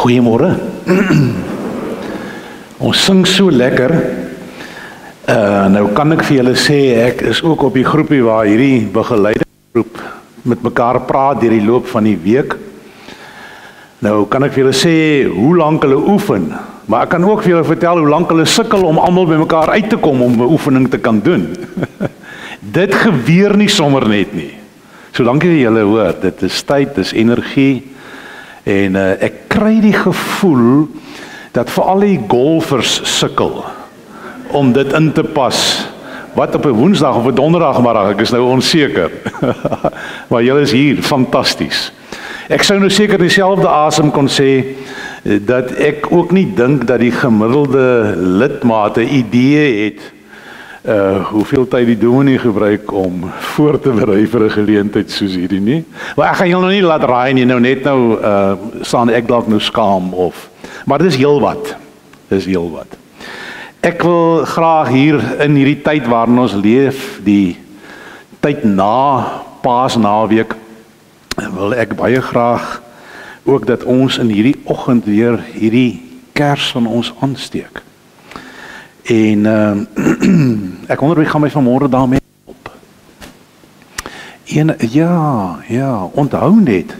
Goeiemôre. Ons sing so lekker. Nou kan ek vir julle sê, ek is ook op die groepie waar hierdie begeleidingsgroep met mekaar praat deur die loop van die week. Nou kan ek vir julle sê hoe lank hulle oefen, maar ek kan ook vir julle vertel hoe lank hulle sukkel om almal by mekaar uit te kom om 'n oefening te kan doen. Dit gebeur nie sommer net nie. So dankie dat julle hoor, dit is tyd, dit is energie. En ek kry die gevoel dat veral die golfers sukkel om dit in te pas. Wat op 'n Woensdag of 'n Donderdagmiddag, ek is nou onseker. Maar julle is hier, fantasties. Ek sou nou seker dieselfde asem kon sê dat ek ook nie dink dat die gemiddelde lidmaat 'n idee het hoeveel tyd die dominee gebruik om voor te berei vir 'n geleentheid soos hierdie nie. Maar ek gaan julle nou nie laat raai nie, nou staan ek dalk nou skaam of. Maar dit is heelwat. Dis heelwat. Ek wil graag hier in hierdie tyd waarin ons leef, die tyd na Paasnaweek, wil ek baie graag ook dat ons in hierdie oggend weer hierdie kers van ons aansteek. En ek wonder wie gaan my vanmôre daarmee help. Ja, onthou net.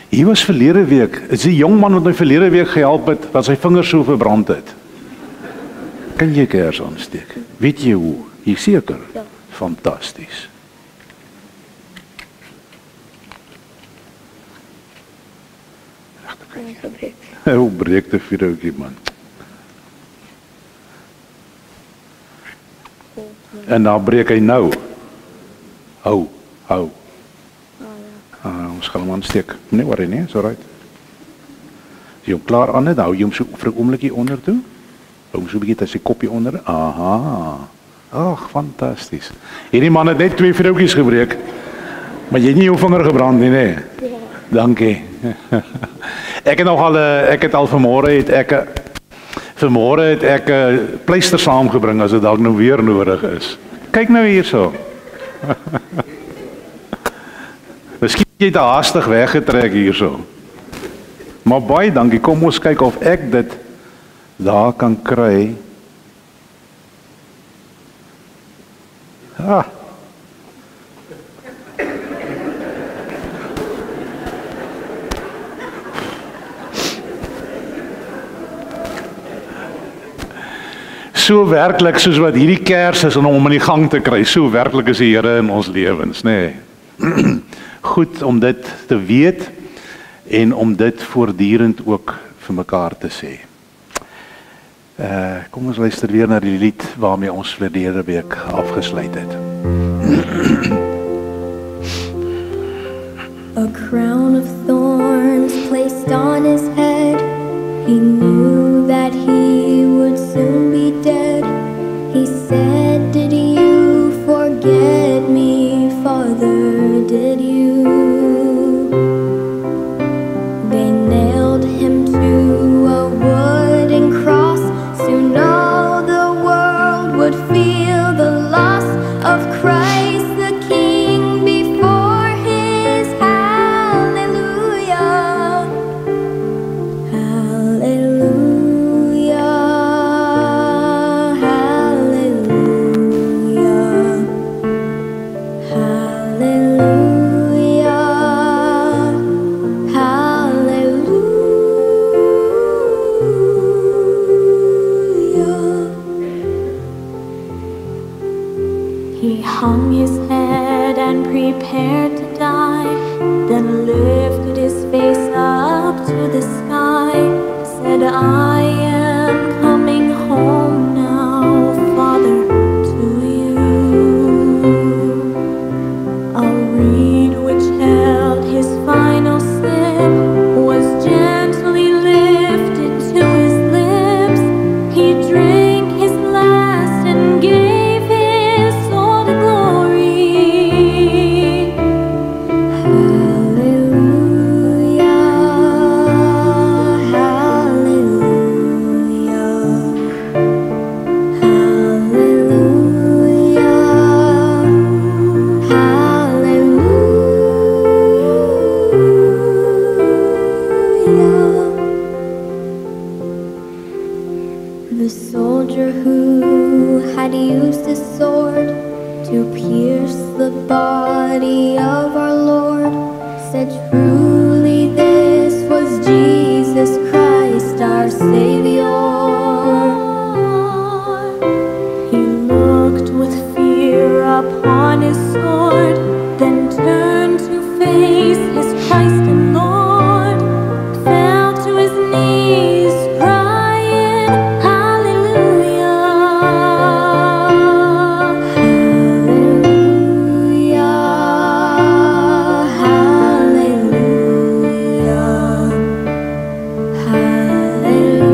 Hier was verlede week, is die jong man wat my verlede week gehelp het, wat sy vingers so verbrand het. Kan jy kers aansteek? Weet jy hoe? Jy seker? Ja. Fantasties. Hoe breek die vuurtjie, man? En dan breek hy nou. Hou. Ons gaan hom aansteek. Nee, worry nie, is alright. As jy hom klaar aan het, hou jy hom so vir 'n oombliekie onder toe. Hou hom so 'n bietjie sy kopie onder. Aha. Ag, fantasties. Hierdie man het net 2 vroutjies gebreek. Maar jy het nie jou vinger gebrand nie, nee. Ja. Dankie. Ek het al vanmôre het ek 'n pleister saamgebring as dit dalk nou weer nodig is. Kyk nou hierso. Miskien het jy te haastig weggetrek hierso. Maar baie dankie. Kom ons kyk of ek dit daar kan kry. So werklik soos wat hierdie kers is om hom in die gang te kry, so werklik is die Here in ons lewens, nê. Nee. Goed om dit te weet en om dit voortdurend ook vir mekaar te sê. Kom ons luister weer na die lied waarmee ons verlede week afgesluit het. A crown of thorns placed on his head. He knew that he would soon be dead. He said, "Did you forget me, Father? Did you?" They nailed him to a wooden cross. Soon all the world would feel the loss of Christ the King before his hallelujah. Hallelujah. Hallelujah. Hallelujah. Hallelujah. He hung his head and prepared to die, then lifted his face up to the sky, said, "I am coming home now, Father, to you." A reed which held his final sip was gently lifted to his lips. He drank his last and gave his soul to glory. The soldier who had used his sword to pierce the body of our Lord said, truly this was Jesus Christ, our Savior. He looked with fear upon his sword, then turned to face his Christ and Lord, fell to his knees, crying, Hallelujah, Hallelujah, Hallelujah,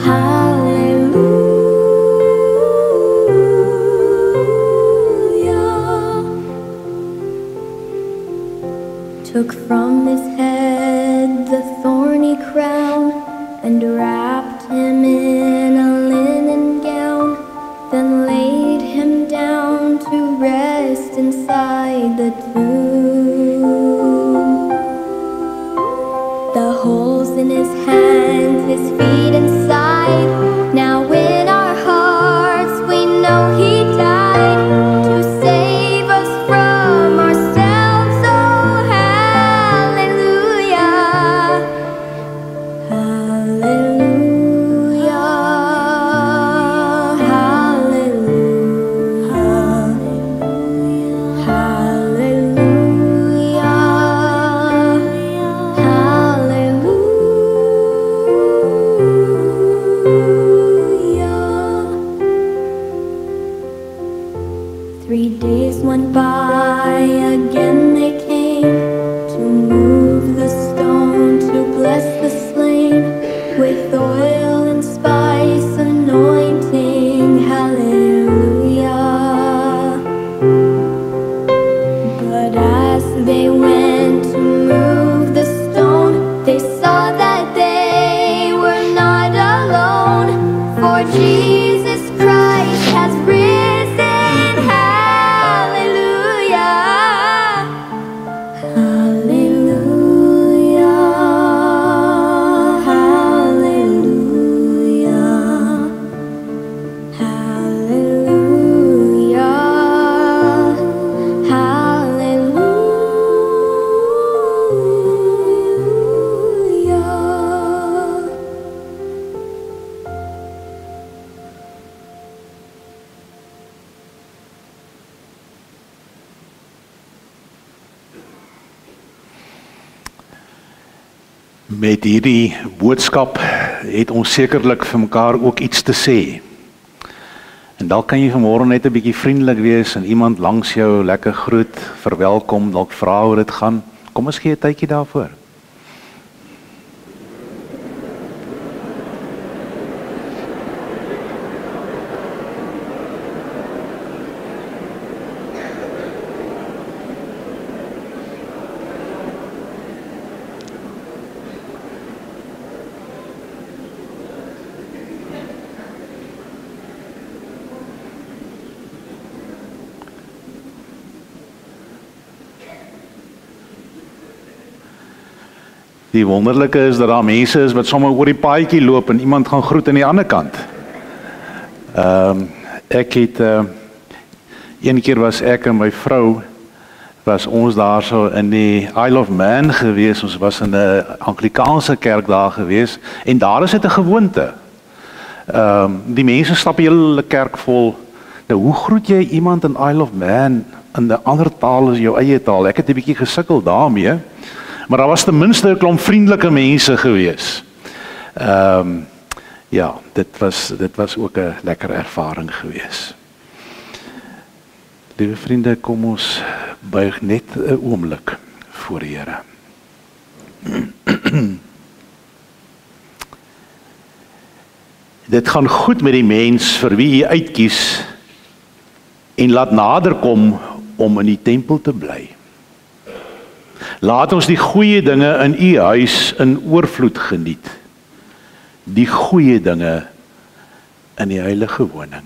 Hallelujah. Took from his head the thorny crown and wrapped him in a linen gown, then laid him down to rest inside the tomb. The holes in his hands, his feet inside. Now in our hearts we know he died to save us from ourselves. Oh, hallelujah, hallelujah, hallelujah, hallelujah, hallelujah. 3 days went by, again they came to move the stone, to bless the slain with oil and spice anointing. Hallelujah. But as they went to move the stone, they saw that they were not alone, for Jesus Christ has risen. Hallelujah, hallelujah, hallelujah, hallelujah, hallelujah. Met hierdie boodskap het ons sekerlik vir mekaar ook iets te sê. En dalk kan jy vanmôre net 'n bietjie vriendelik wees en iemand langs jou lekker groet, verwelkom, dalk vra hoe dit gaan. Kom ons gee 'n tydjie daarvoor. Die wonderlike is dat daar mense is wat sommer oor die paadjie loop en iemand gaan groet aan die ander kant. Ek het een keer was ek en my vrou was ons daar so in die Isle of Man gewees. Ons was in 'n Anglikaanse kerk daar gewees en daar is dit 'n gewoonte. Die mense stap die hele kerk vol. Nou hoe groet jy iemand in Isle of Man in 'n ander taal as jou eie taal? Ek het 'n bietjie gesukkel daarmee. Maar daar was ten minste 'n klomp vriendelike mense gewees. Ja, dit was ook 'n lekker ervaring gewees. Liewe vriende, kom ons buig net 'n oomblik voor die Here. Dit gaan goed met die mens vir wie jy uitkies en laat naderkom om in die tempel te bly. Laat ons die goeie dinge in u huis in oorvloed geniet. Die goeie dinge in die heilige woning.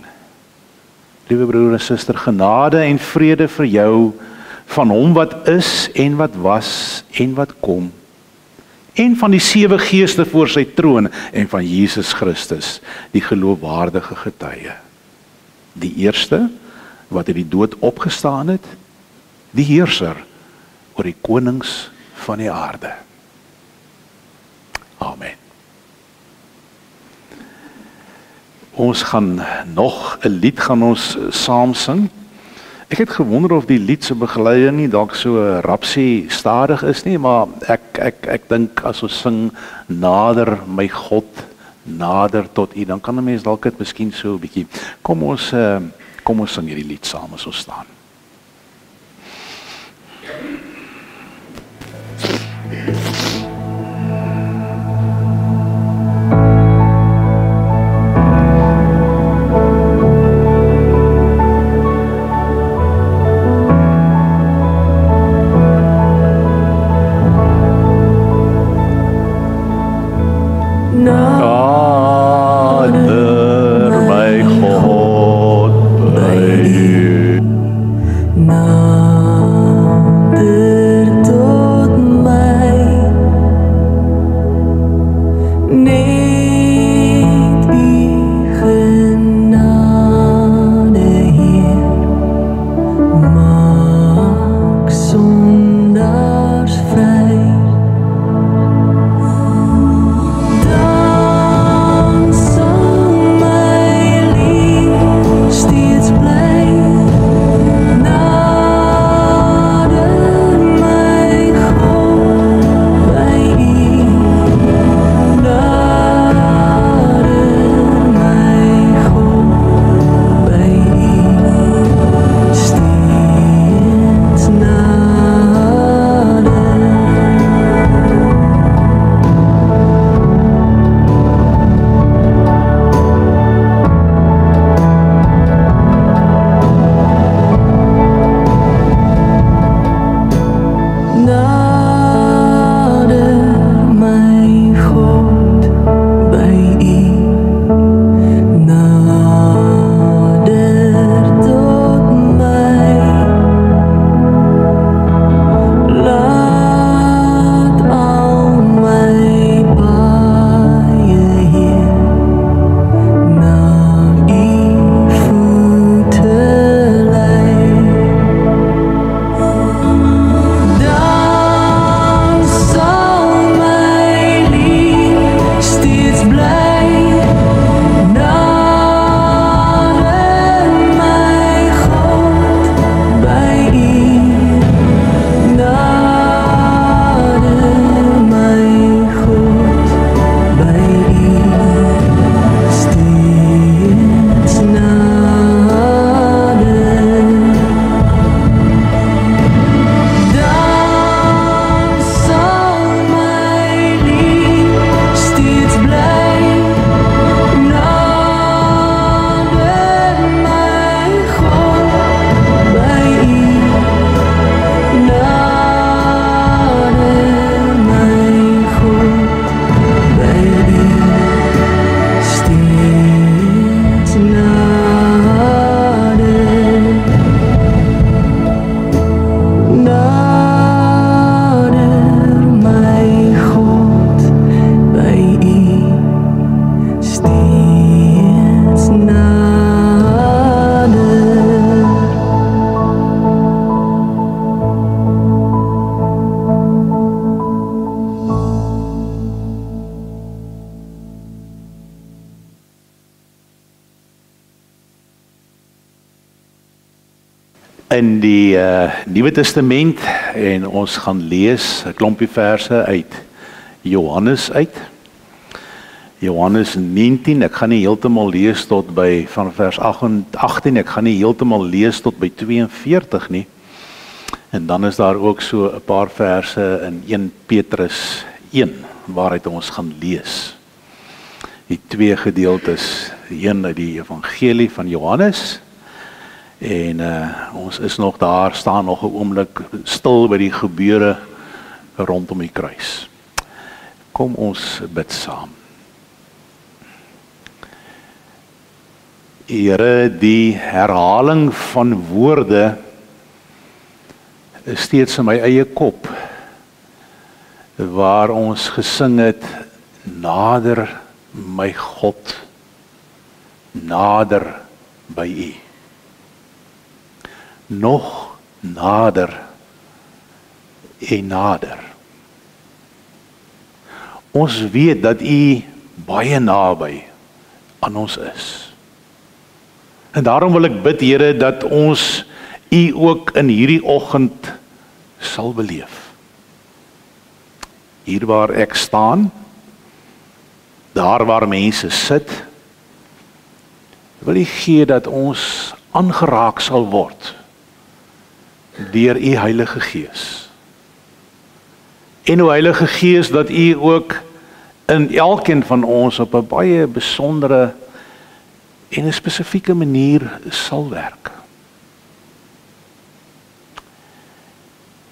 Liewe broer en suster, genade en vrede vir jou van hom wat is en wat was en wat kom en van die 7 geeste voor sy troon en van Jesus Christus, die geloofwaardige getuie. Die eerste wat uit die dood opgestaan het, die heerser oor die konings van die aarde. Amen. Ons gaan nog 'n lied gaan ons saam sing. Ek het gewonder of die lied se begeleiding nie dalk so rapsie stadig is nie, maar ek dink as ons sing nader my God, nader tot U, dan kan 'n mens dalk dit miskien so 'n bietjie. Kom ons sing hierdie lied saam as ons staan. In die Nuwe Testament en ons gaan lees 'n klompie verse uit Johannes uit. Johannes 19, ek gaan nie heeltemal lees tot by van vers 18, ek gaan nie heeltemal lees tot by 42 nie. En dan is daar ook so 'n paar verse in 1 Petrus 1 waaruit ons gaan lees. Die twee gedeeltes, die een uit die evangelie van Johannes en ons is nog daar, staan nog 'n oomblik stil by die gebeure rondom die kruis. Kom ons bid saam. Here, die herhaling van woorde is steeds in my eie kop waar ons gesing het, nader my God, nader by U. Nog nader en nader. Ons weet dat U baie naby aan ons is. En daarom wil ek bid, Here, dat ons U ook in hierdie oggend sal beleef. Hier waar ek staan, daar waar mense sit, wil U gee dat ons aangeraak sal word deur U Heilige Gees. En o Heilige Gees, dat U ook in elkeen van ons op 'n baie besondere en 'n spesifieke manier sal werk.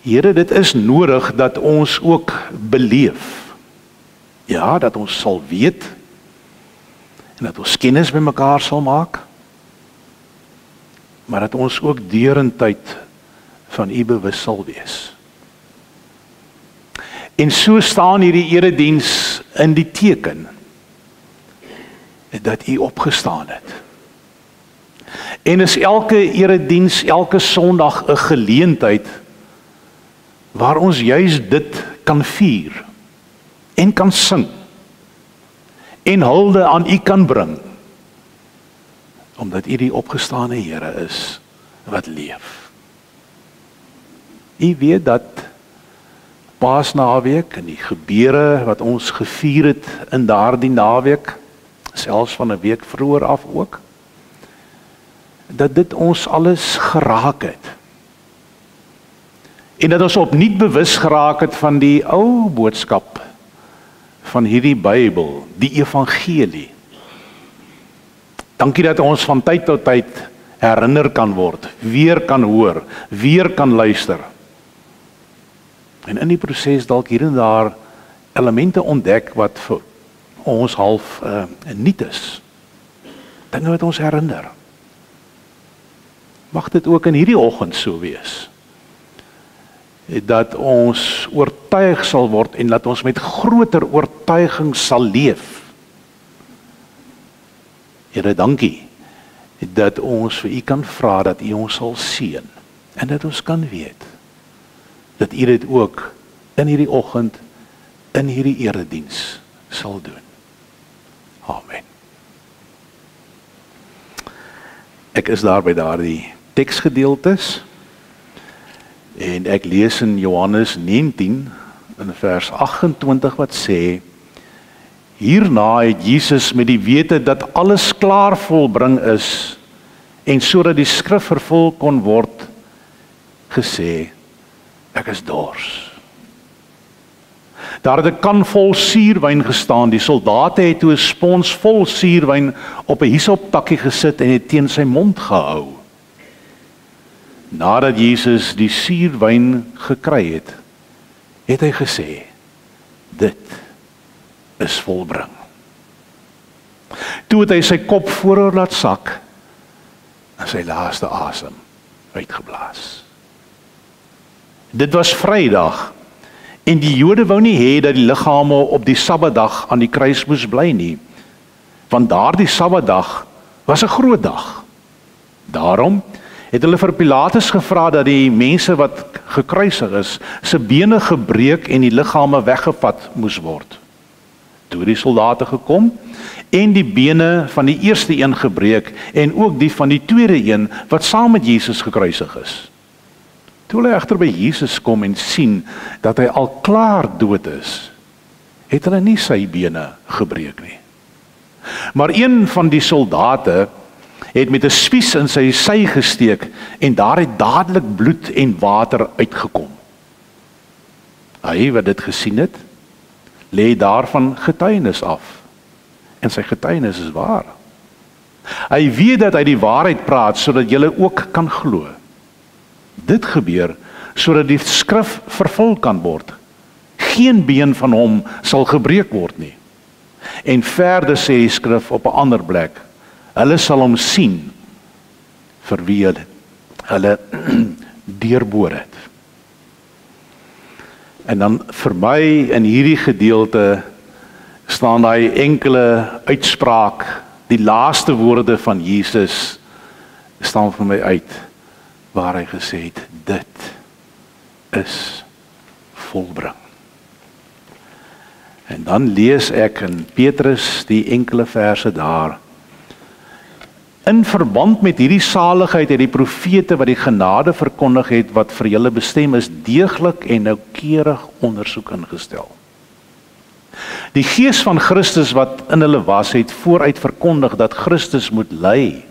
Here, dit is nodig dat ons ook beleef. Ja, dat ons sal weet en dat ons kennis by mekaar sal maak, maar dat ons ook deurentyd van U bewus sal wees. En so staan hierdie erediens in die teken dat U opgestaan het. En is elke erediens, elke Sondag 'n geleentheid waar ons juis dit kan vier en kan sing en hulde aan U kan bring, omdat U die opgestane Here is wat leef. U weet dat Paasnaweek en die gebeure wat ons gevier het in daardie naweek, selfs van 'n week vroeër af ook, dat dit ons alles geraak het. En dat ons opnuut bewus geraak het van die ou boodskap van hierdie Bybel, die evangelie. Dankie dat ons van tyd tot tyd herinner kan word, weer kan hoor, weer kan luister. En in die proses dalk hier en daar elemente ontdek wat vir ons half nuut is. Dinge wat ons herinner. Mag dit ook in hierdie oggend so wees. Dat ons oortuig sal word en dat ons met groter oortuiging sal leef. Here, dankie dat ons vir U kan vra dat U ons sal seën en dat ons kan weet dat U dit ook in hierdie oggend in hierdie erediens sal doen. Amen. Ek is daar by daardie teksgedeeltes en ek lees in Johannes 19 in vers 28 wat sê: Hierna het Jesus met die wete dat alles klaar volbring is en sodat die skrif vervul kon word gesê: Ek is dors. Daar het 'n kan vol suurwyn gestaan. Die soldate het toe 'n spons vol suurwyn op 'n hisoptakkie gesit en het teen sy mond gehou. Nadat Jesus die suurwyn gekry het, het hy gesê: Dit is volbring. Toe het hy sy kop vooroor laat sak en sy laaste asem uitgeblaas. Dit was Vrydag en die Jode wou nie hê dat die liggame op die Sabbatdag aan die kruis moes bly nie, want daardie Sabbatdag was 'n groot dag. Daarom het hulle vir Pilatus gevra dat die mense wat gekruisig is, se bene gebreek en die liggame weggevat moes word. Toe die soldate gekom en die bene van die eerste een gebreek en ook die van die tweede een wat saam met Jesus gekruisig is. Toe hulle egter by Jesus kom en sien dat hy al klaar dood is, het hulle nie sy bene gebreek nie. Maar een van die soldate het met 'n spies in sy sy gesteek en daar het dadelik bloed en water uitgekom. Hy wat dit gesien het, lê daarvan getuienis af en sy getuienis is waar. Hy weet dat hy die waarheid praat sodat julle ook kan glo. Dit gebeur sodat die skrif vervul kan word. Geen been van hom sal gebreek word nie. En verder sê die skrif op 'n ander plek: Hulle sal hom sien vir wie hulle deurboor het. En dan vir my in hierdie gedeelte staan daai enkele uitspraak, die laaste woorde van Jesus staan vir my uit, waar hy gesê het, dit is volbring. En dan lees ek in Petrus die enkele verse daar, in verband met hierdie saligheid het die profete wat die genade verkondig het, wat vir julle bestem is, deeglik en noukeurig ondersoek ingestel. Die gees van Christus wat in hulle was, het vooruit verkondig dat Christus moet ly,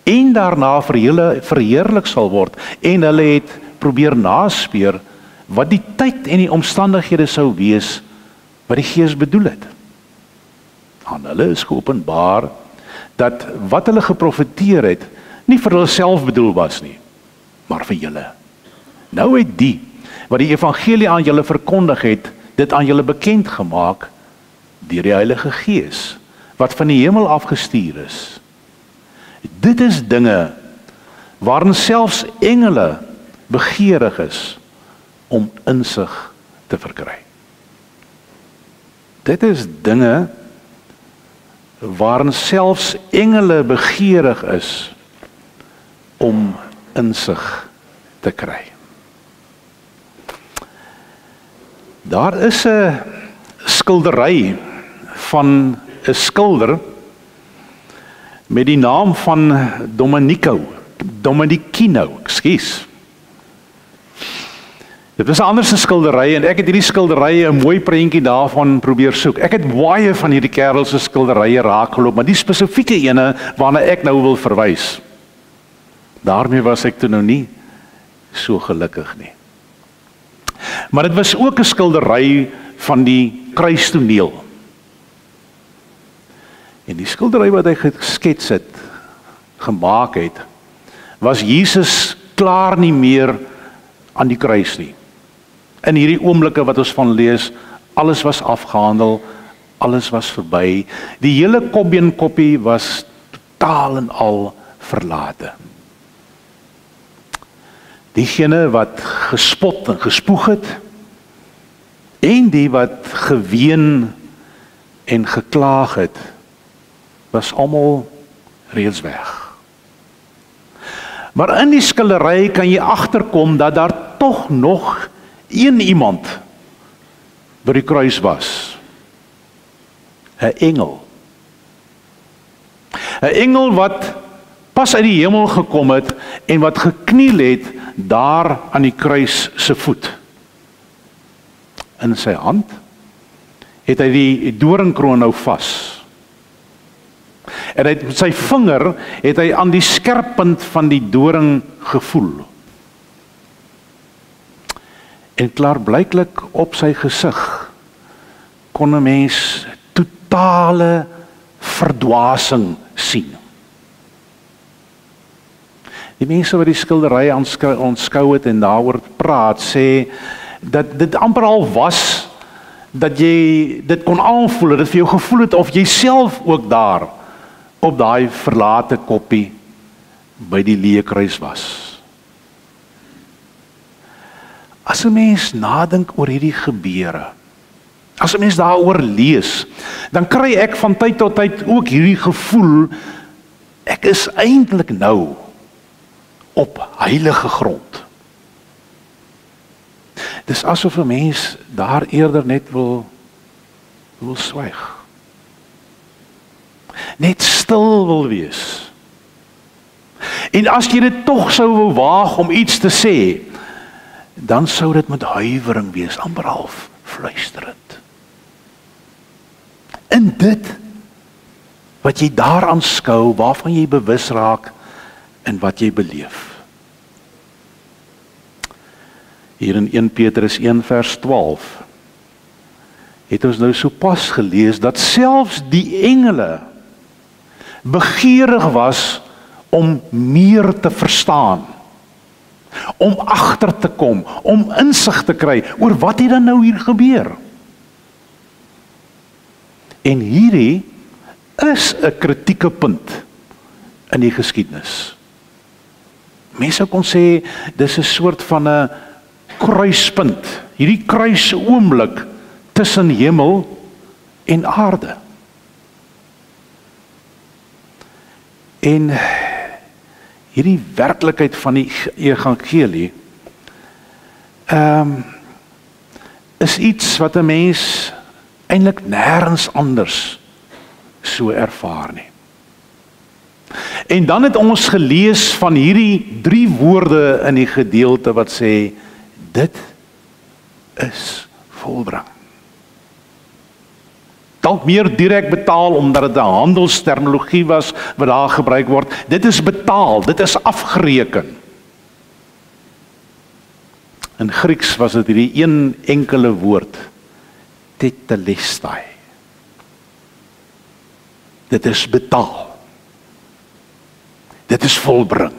en daarna verheerlik sal word, en hulle het probeer naspeur, wat die tyd en die omstandighede sou wees, wat die gees bedoel het. Aan hulle is geopenbaar, dat wat hulle geprofeteer het, nie vir hulle self bedoel was nie, maar vir julle. Nou het die, wat die evangelie aan julle verkondig het, dit aan julle bekend gemaak, deur die Heilige Gees, wat van die hemel afgestuur is. Dit is dinge, waarin selfs engele begeerig is, om insig te verkry. Dit is dinge, waarin selfs engele begeerig is, om insig te kry. Daar is 'n skildery van 'n skilder met die naam van Domenichino, ekskuus. Dit was 'n ander skildery en ek het hierdie skildery 'n mooi prentjie daarvan probeer soek. Ek het baie van hierdie kerels se skilderye raakgeloop, maar die spesifieke ene waarna ek nou wil verwys, daarmee was ek toe nou nie so gelukkig nie. Maar dit was ook 'n skildery van die kruistoneel. En die skildery wat hy geskets het, gemaak het, was Jesus klaar nie meer aan die kruis nie. In hierdie oomblikke wat ons van lees, alles was afgehandel, alles was verby. Die hele kopbeenkoppie was totaal en al verlate. Diegene wat gespot en gespoeg het, en die wat geween en geklaag het, was almal reeds weg. Maar in die skildery kan jy agterkom dat daar tog nog een iemand by die kruis was. 'n engel. 'n engel wat pas uit die hemel gekom het en wat gekniel het daar aan die kruis se voet. In sy hand het hy die doringkroon nou vas. En hy met sy vinger het hy aan die skerppunt van die doring gevoel. En klaarblyklik op sy gesig kon 'n mens totale verdwasing sien. Die mense wat die skildery aanskou het en daaroor praat, sê dat dit amper al was dat jy dit kon aanvoel, dat dit vir jou gevoel het of jy self ook daar op daai verlate koppie by die leë kruis was. As 'n mens nadink oor hierdie gebeure, as 'n mens daaroor lees, dan kry ek van tyd tot tyd ook hierdie gevoel, ek is eintlik nou op heilige grond. Dis asof 'n mens daar eerder net wil swyg. Net stil wil wees. En as jy dit tog sou wou waag om iets te sê, dan sou dit met huiwering wees, amper half fluisterend. In dit wat jy daar aanskou, waarvan jy bewus raak en wat jy beleef. Hier in 1 Petrus 1 vers 12 het ons nou sopas gelees dat selfs die engele begeerig was om meer te verstaan, om agter te kom, om insig te kry oor wat het dan nou hier gebeur. En hierdie is 'n kritieke punt in die geskiedenis. Mense kon sê dis 'n soort van 'n kruispunt Hierdie kruis oomblik tussen hemel en aarde. En hierdie werklikheid van die evangelie is iets wat 'n mens eintlik nêrens anders so ervaar nie. En dan het ons gelees van hierdie 3 woorde in die gedeelte wat sê, dit is volbring. Dalk meer direk betaal, omdat dit 'n handelsterminologie was wat daar gebruik word. Dit is betaal, dit is afgereken. In Grieks was dit hierdie een enkele woord, tetelestai. Dit is betaal. Dit is volbring.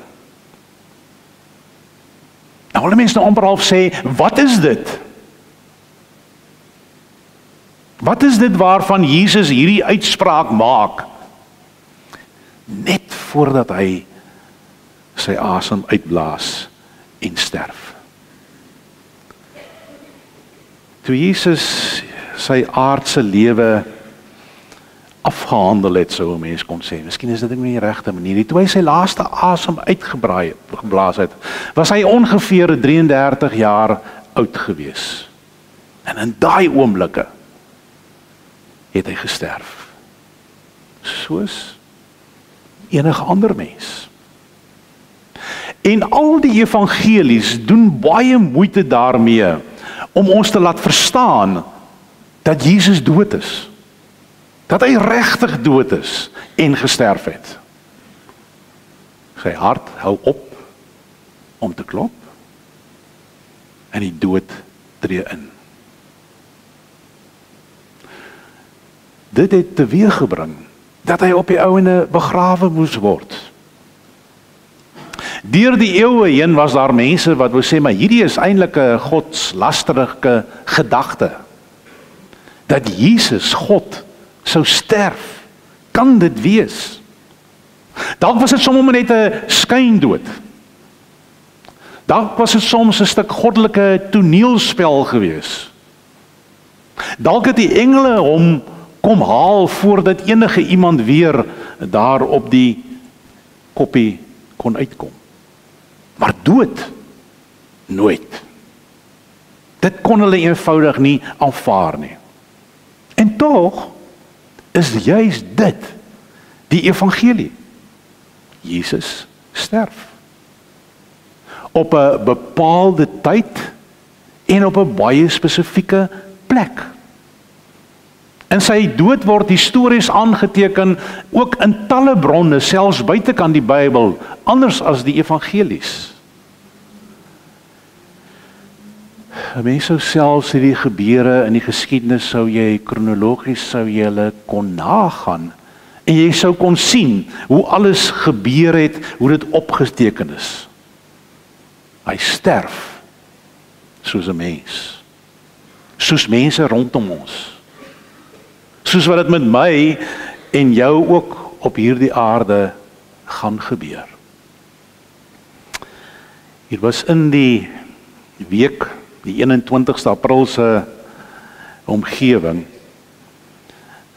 Nou wil mense nou amper half sê, wat is dit? Wat is dit waarvan Jesus hierdie uitspraak maak? Net voordat hy sy asem uitblaas en sterf. Toe Jesus sy aardse lewe afgehandel het, sou 'n mens kon sê. Miskien is dit nie die regte manier nie. Toe hy sy laaste asem uitgeblaas het, was hy ongeveer 33 jaar oud gewees. En in daai oomblikke het hy gesterf. Soos enige ander mens. En al die evangelies doen baie moeite daarmee om ons te laat verstaan dat Jesus dood is. Dat hy regtig dood is en gesterf het. Sy hart hou op om te klop en die dood tree in. Dit het teweeggebring dat hy op die ouene begrawe moes word. Deur die eeue heen was daar mense wat wou sê, maar hierdie is eintlik 'n godslasterige gedagte. Dat Jesus, God, sou sterf. Kan dit wees? Dalk was dit sommer net 'n skyndood. Dalk was dit soms 'n stuk goddelike toneelspel gewees. Dalk het die engele hom kom haal voordat enige iemand weer daar op die koppie kon uitkom. Maar dood, nooit. Dit kon hulle eenvoudig nie aanvaar nie. En tog is juis dit die evangelie. Jesus sterf. Op 'n bepaalde tyd en op 'n baie spesifieke plek. En sy dood word histories aangeteken, ook in talle bronne, selfs buitekant die Bybel, anders as die evangelies. Mense sou selfs hierdie gebeure in die geskiedenis, sou jy kronologies sou jy hulle kon nagaan, en jy sou kon sien hoe alles gebeur het, hoe dit opgeteken is. Hy sterf soos 'n mens, soos mense rondom ons. Soos wat dit met my en jou ook op hierdie aarde gaan gebeur. Hier was in die week, die 21ste April se omgewing,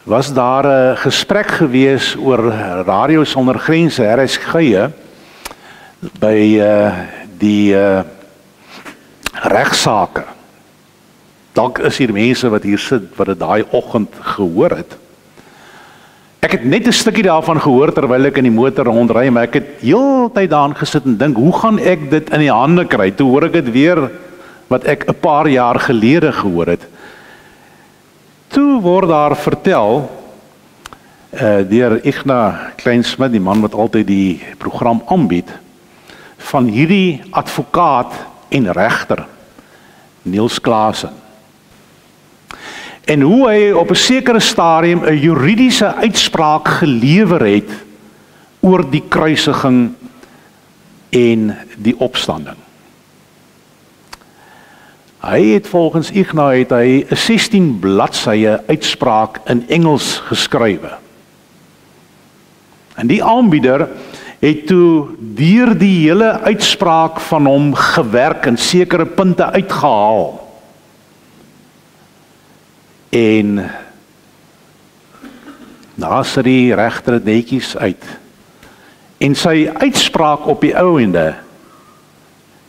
was daar 'n gesprek gewees oor Radio Sonder Grense, RSG, by die regsaake. Dalk is hier mense wat hier sit, wat dit daai oggend gehoor het. Ek het net 'n stukkie daarvan gehoor terwyl ek in die motor rondry, maar ek het heeltyd daaraan gesit en dink, hoe gaan ek dit in die hande kry? Toe hoor ek dit weer, wat ek 'n paar jaar gelede gehoor het. Toe word daar vertel, deur Ignas Kleinsmid, die man wat altyd die program aanbied, van hierdie advokaat en regter, Niels Klaasen. En hoe hy op 'n sekere stadium 'n juridiese uitspraak gelewer het oor die kruisiging en die opstanding. Hy het volgens Ignas het hy 'n 16 bladsye uitspraak in Engels geskrywe. En die aanbieder het toe deur die hele uitspraak van hom gewerk en sekere punte uitgehaal. En daar sit die regter netjies uit. En sy uitspraak op die ouende,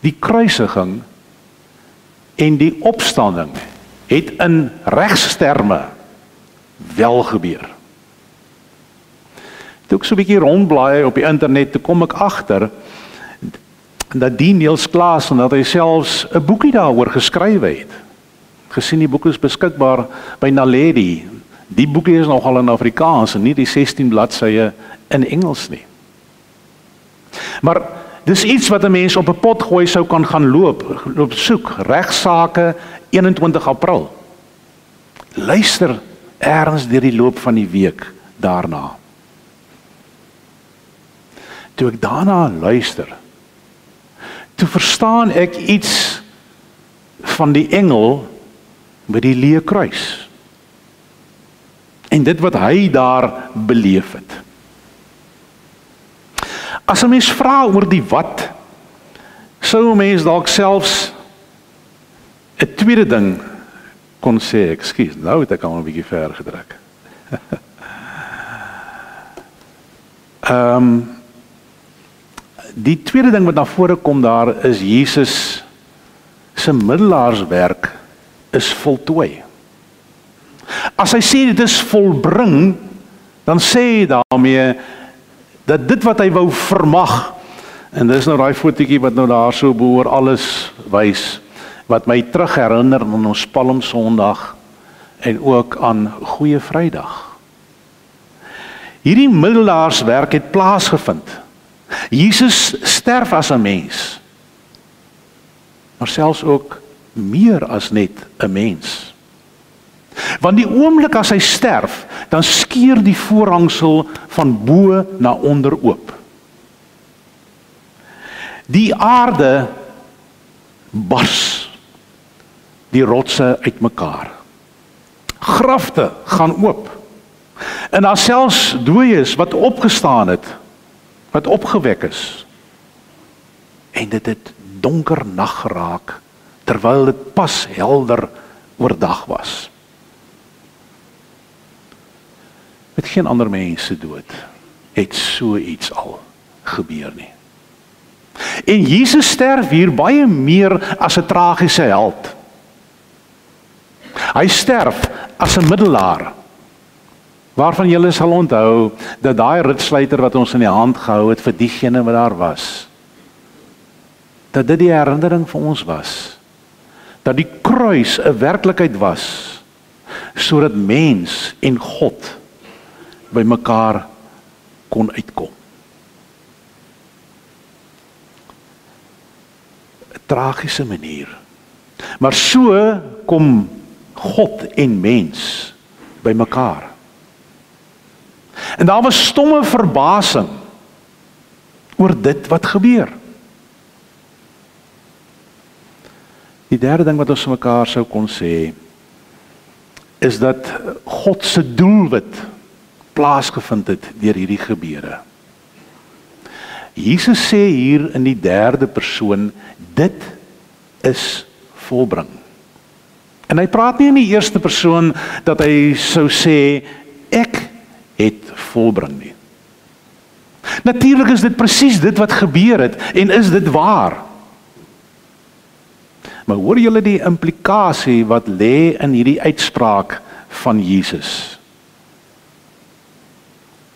die kruisiging en die opstanding, het in regsterme wel gebeur. Toe ek so 'n bietjie rondblaai op die internet, toe kom ek agter dat die Niels Klaas, en dat hy selfs 'n boekie daaroor geskrywe het. Gesien die boek is beskikbaar by Naledi. Die boekie is nogal in Afrikaans en nie die 16 bladsye in Engels nie. Maar dis iets wat 'n mens op 'n potgooi sou kan gaan loop soek. Regsake 21 April. Luister ergens deur die loop van die week daarna. Toe ek daarna luister, toe verstaan ek iets van die engel by die leë kruis. En dit wat hy daar beleef het. As 'n mens vra oor die wat, sou 'n mens dalk selfs 'n tweede ding kon sê, ekskuus, nou het ek al 'n bietjie ver gedruk. Die tweede ding wat na vore kom daar is Jesus se middelaarswerk is voltooi. As hy sê dit is volbring, dan sê hy daarmee dat dit wat hy wou vermag, en dis nou daai fotootjie wat nou daar so boor alles wys, wat my terug herinner aan ons Palmsondag en ook aan Goeie Vrydag. Hierdie middelaarswerk het plaasgevind. Jesus sterf as 'n mens, maar selfs ook meer as net 'n mens. Want die oomblik as hy sterf, dan skeur die voorhangsel van bo na onder oop. Die aarde bars die rotse uitmekaar. Grafte gaan oop. En daar selfs dooies wat opgestaan het, wat opgewek is. En dit het donker nag geraak, terwyl dit pas helder oordag was. Met geen ander mense dood het so iets al gebeur nie. En Jesus sterf hier baie meer as 'n tragiese held. Hy sterf as 'n middelaar, waarvan julle sal onthou dat daai ritsluiter wat ons in die hand gehou het vir diegene wat daar was, dat dit die herinnering vir ons was, dat die kruis 'n werklikheid was, sodat mens en God by mekaar kon uitkom. 'n Tragiese manier. Maar so kom God en mens by mekaar. En daar was stomme verbasing oor dit wat gebeur. Die derde ding wat ons vir mekaar sou kon sê, is dat God se doelwit plaasgevind het deur hierdie gebeure. Jesus sê hier in die derde persoon, dit is volbring. En hy praat nie in die eerste persoon dat hy sou sê, ek het volbring nie. Natuurlik is dit presies dit wat gebeur het, en is dit waar. Maar hoor julle die implikasie wat lê in hierdie uitspraak van Jesus?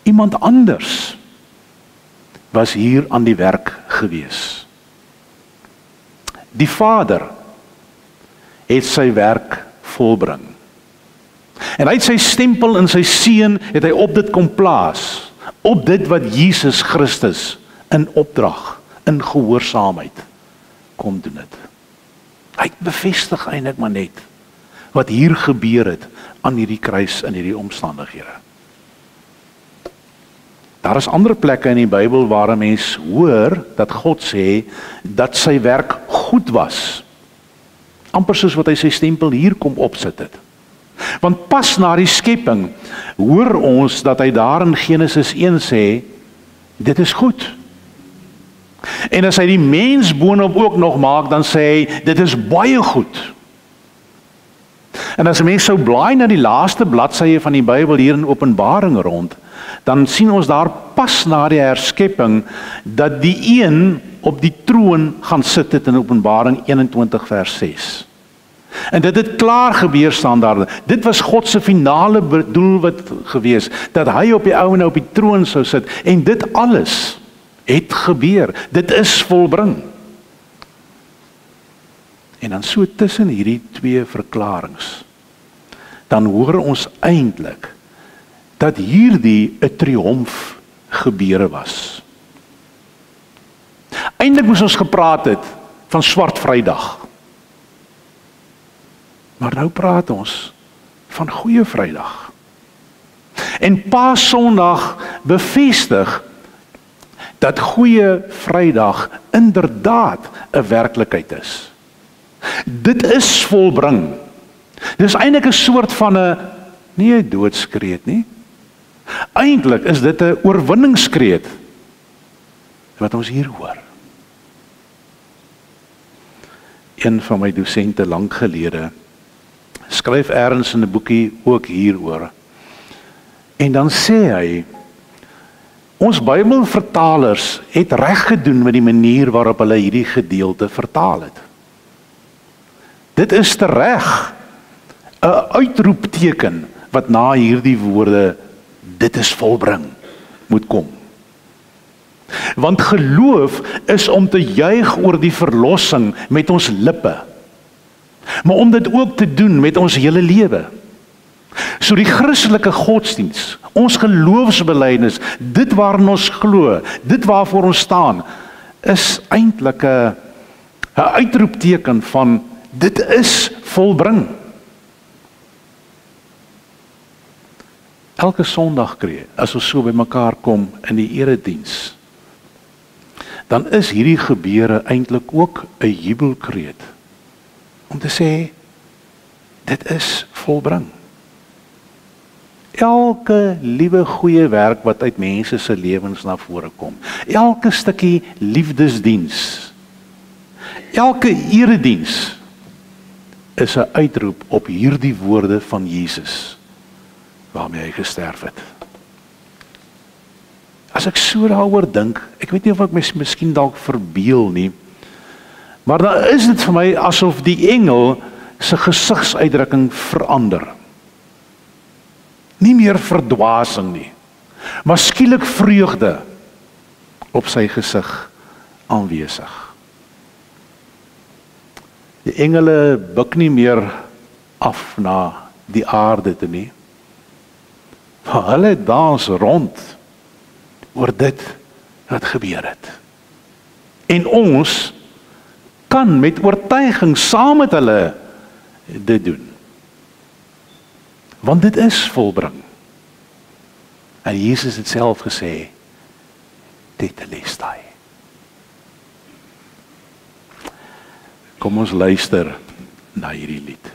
Iemand anders was hier aan die werk gewees. Die Vader het sy werk volbring. En hy het sy stempel in sy seun, het hy op dit kom plaas, op dit wat Jesus Christus in opdrag, in gehoorsaamheid kom doen het. Hy het bevestig eintlik maar net wat hier gebeur het aan hierdie kruis in hierdie omstandighede. Daar is ander plekke in die Bybel waar 'n mens hoor dat God sê dat sy werk goed was. Amper soos wat hy sy stempel hier kom opsit het. Want pas na die skepping hoor ons dat hy daar in Genesis 1 sê, dit is goed. En as hy die mens boonop ook nog maak, dan sê hy, dit is baie goed. En as 'n mens sou blaai na die laaste bladsye van die Bybel hier in Openbaring rond, dan sien ons daar pas na die herskepping dat die een op die troon gaan sit het in Openbaring 21 vers 6. En dit het klaar gebeur staan daar. Dit was God se finale doelwit gewees, dat hy op die ou en op die troon sou sit, en dit alles het gebeur. Dit is volbring. En dan so tussen hierdie twee verklaringe, dan hoor ons eintlik dat hierdie 'n triomf gebeure was. Eintlik moes ons gepraat het van Swart Vrydag. Maar nou praat ons van Goeie Vrydag. En Paasondag bevestig dat Goeie Vrydag inderdaad 'n werklikheid is. Dit is volbring. Dit is eintlik 'n soort van 'n, nie 'n doodskreet nie. Eintlik is dit 'n oorwinningskreet wat ons hier hoor. Een van my dosente lank gelede skryf ergens in 'n boekie ook hieroor. En dan sê hy, ons Bybelvertalers het reg gedoen met die manier waarop hulle hierdie gedeelte vertaal het. Dit is tereg 'n uitroepteken wat na hierdie woorde, dit is volbring, moet kom. Want geloof is om te juig oor die verlossing met ons lippe, maar om dit ook te doen met ons hele lewe. So die Christelike godsdiens, ons geloofsbelijdenis, dit waarin ons glo, dit waarvoor ons staan, is eintlik 'n uitroepteken van dit is volbring. Elke Sondag as ons so by mekaar kom in die erediens, dan is hierdie gebeure eintlik ook 'n jubelkreet om te sê dit is volbring. Elke liewe goeie werk wat uit mense se lewens na vore kom, elke stukkie liefdesdiens, elke erediens is 'n uitroep op hierdie woorde van Jesus waarmee hy gesterf het. As ek so daaroor dink, ek weet nie of ek miskien dalk verbeel nie, maar dan is dit vir my asof die engel se gesigsuitdrukking verander. Nie meer verdwasing nie, maar skielik vreugde op sy gesig aanwesig. Die engele buig nie meer af na die aarde toe nie, maar hulle dans rond oor dit wat gebeur het. En ons kan met oortuiging saam met hulle dit doen. Want dit is volbring. En Jesus het self gesê, tetelestai. Kom ons luister na hierdie lied.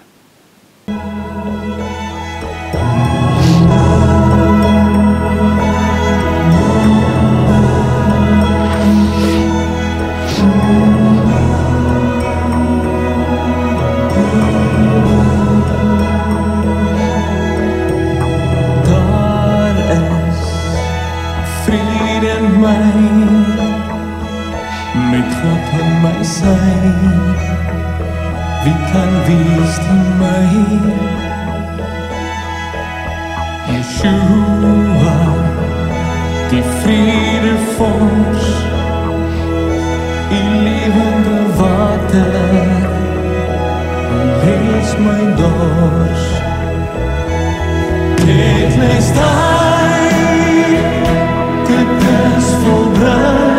Wie kan wees die my? Yeshua, die Vriedefors, die lewende water, lees my dors. Tetelestai, dit is volbring.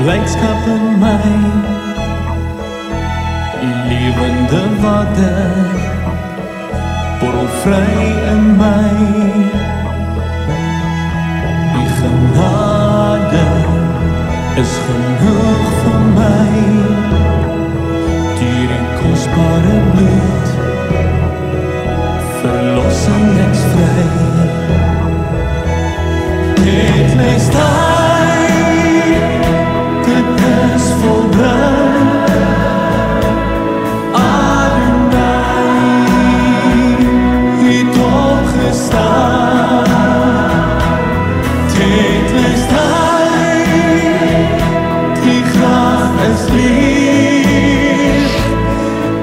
Blijdschap in mij, die levende water, borrel vry in my. Die genade is genoeg vir my. Deur die kosbare bloed, verlossing ek's vry. Dit lees tyd, dit is volbring. Adonai het opgestaan. Dit lees tyd, die graf is leeg.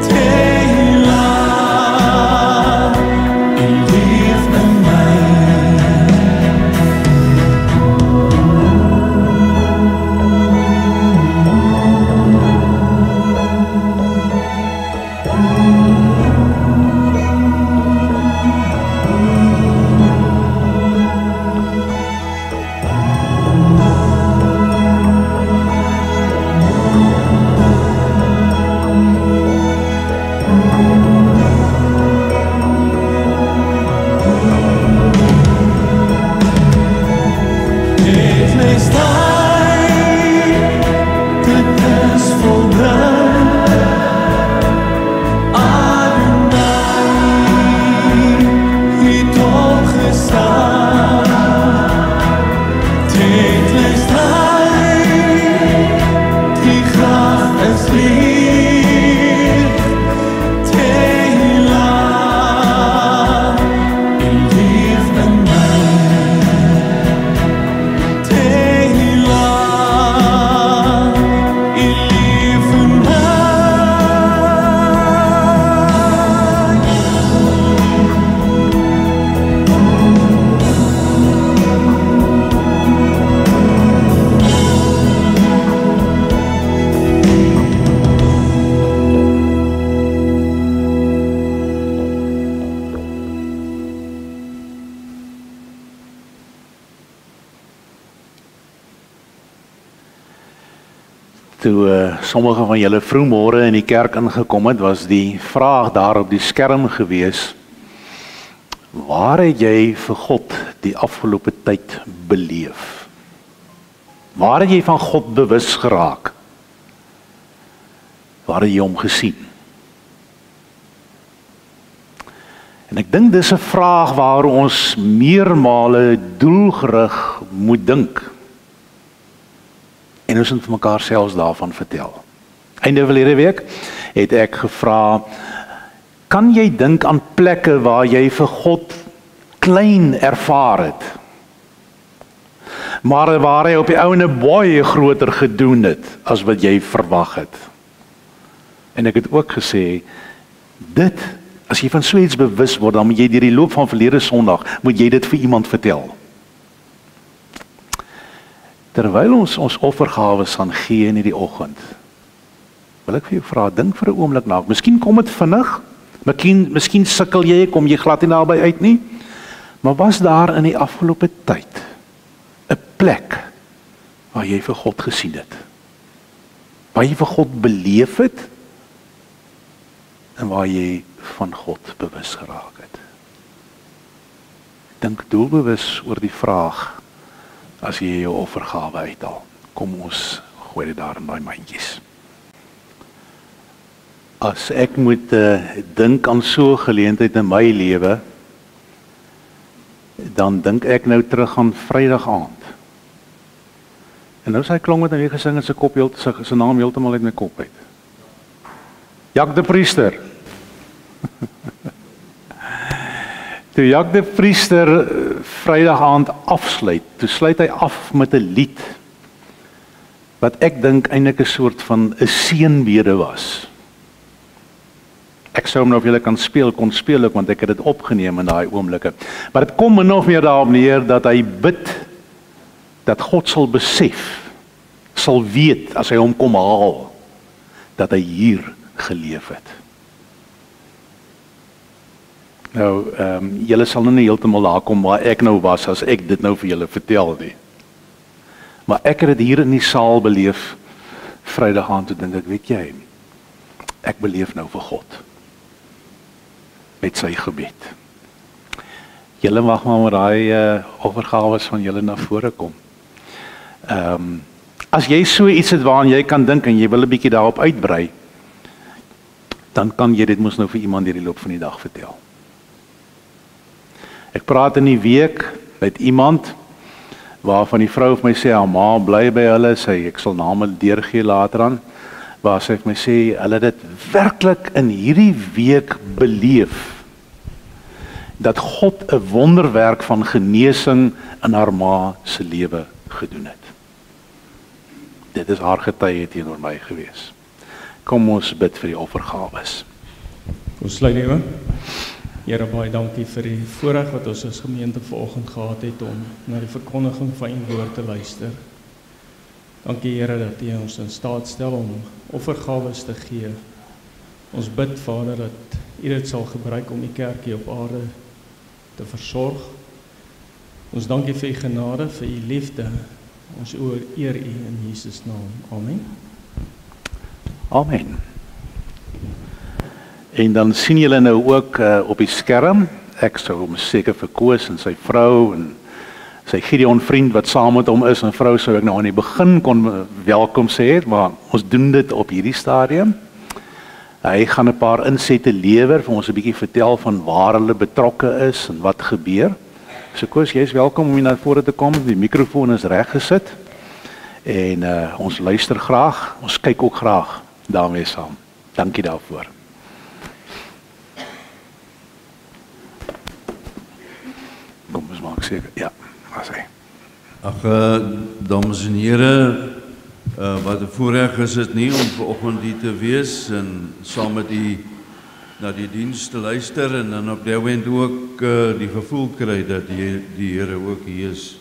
Tehillah, U leef in my. Dit lees tyd, dit is volbring. Adonai het opgestaan. Dit lees tyd, die graf is leeg. Tehillah, U leef in my. Tehillah, U leef in my. Toe sommige van julle vroegmôre in die kerk ingekom het, was die vraag daar op die skerm gewees: waar het jy vir God die afgelope tyd beleef? Waar het jy van God bewus geraak? Waar het jy hom gesien? En ek dink dis 'n vraag waar ons meermale doelgerig moet dink. En ons moet vir mekaar selfs daarvan vertel. Einde verlede week het ek gevra, kan jy dink aan plekke waar jy vir God klein ervaar het, maar waar hy op die ouene baie groter gedoen het as wat jy verwag het? En ek het ook gesê, dit, as jy van so iets bewus word, dan moet jy deur die loop van verlede Sondag, moet jy dit vir iemand vertel. Terwyl ons offergawes gaan gee in die oggend, wil ek vir jou vra, dink vir 'n oomblik na. Miskien kom dit vinnig, miskien sukkel jy, kom jy glad nie naby uit nie, maar was daar in die afgelope tyd 'n plek waar jy vir God gesien het? Waar jy vir God beleef het en waar jy van God bewus geraak het? Dink doelbewus oor die vraag as jy jou offergawe uithaal. Kom ons gooi dit daar in daai mandjies. As ek moet dink aan so 'n geleentheid in my lewe, dan dink ek nou terug aan Vrydag aand. En nou sy klonk met my gesing en sy naam heeltemal uit my kop uit. Jak de Priester. Toe Jak de Priester Vrydag aand afsluit, toe sluit hy af met 'n lied wat ek dink eintlik 'n soort van 'n seënbede was. Ek sou hom nou of julle kon speel ook, want ek het dit opgeneem in daai oomblikke. Maar dit kom min of meer daarop neer dat hy bid dat God sal besef, sal weet as hy hom kom haal, dat hy hier geleef het. Nou, julle sal nou nie heeltemal daar kom waar ek nou was as ek dit nou vir julle vertel nie. Maar ek het dit hier in die saal beleef Vrydag aand, toe dink ek, weet jy, ek beleef nou vir God. met sy gebed. Julle mag maar met daai offergawes van julle na vore kom. As jy so iets het waaraan jy kan dink en jy wil 'n bietjie daarop uitbrei, dan kan jy dit mos nou vir iemand hierdie loop van die dag vertel. Ek praat in die week met iemand waarvan die vrou vir my sê, haar ma bly by hulle, ek sal name deurgee later aan, waar sy vir my sê, hulle het dit werklik in hierdie week beleef, dat God 'n wonderwerk van genesing in haar ma se lewe gedoen het. Dit is haar getuie teenoor my gewees. Kom ons bid vir die offergawes. Ons sluit ewe. Here, baie dankie vir die voorreg wat ons as gemeente vanoggend gehad het om na die verkondiging van u woord te luister. Dankie Here dat u ons in staat stel om offergawes te gee. Ons bid Vader dat u dit sal gebruik om die kerk hier op aarde te versorg. Ons dankie vir u genade, vir u liefde. Ons eer u in Jesus naam. Amen. Amen. En dan sien julle nou ook op die skerm, ek sou hom seker vir Koos en sy vrou en sy Gideon vriend wat saam met hom is en vrou sou ek nou aan die begin kon welkom sê, maar ons doen dit op hierdie stadium. Hy gaan 'n paar insette lewer, vir ons 'n bietjie vertel van waar hulle betrokke is en wat gebeur. So Koos, jy is welkom om hier na vore te kom. Die mikrofoon is reg gesit. En ons luister graag, ons kyk ook graag daarmee saam. Dankie daarvoor. Kom ons maak seker. Ja, was hy. Ag, dames en here, wat 'n voorreg is dit nie om vanoggend hier te wees en saam met u na die diens te luister en dan op die oomblik ook die gevoel kry dat die Here ook hier is.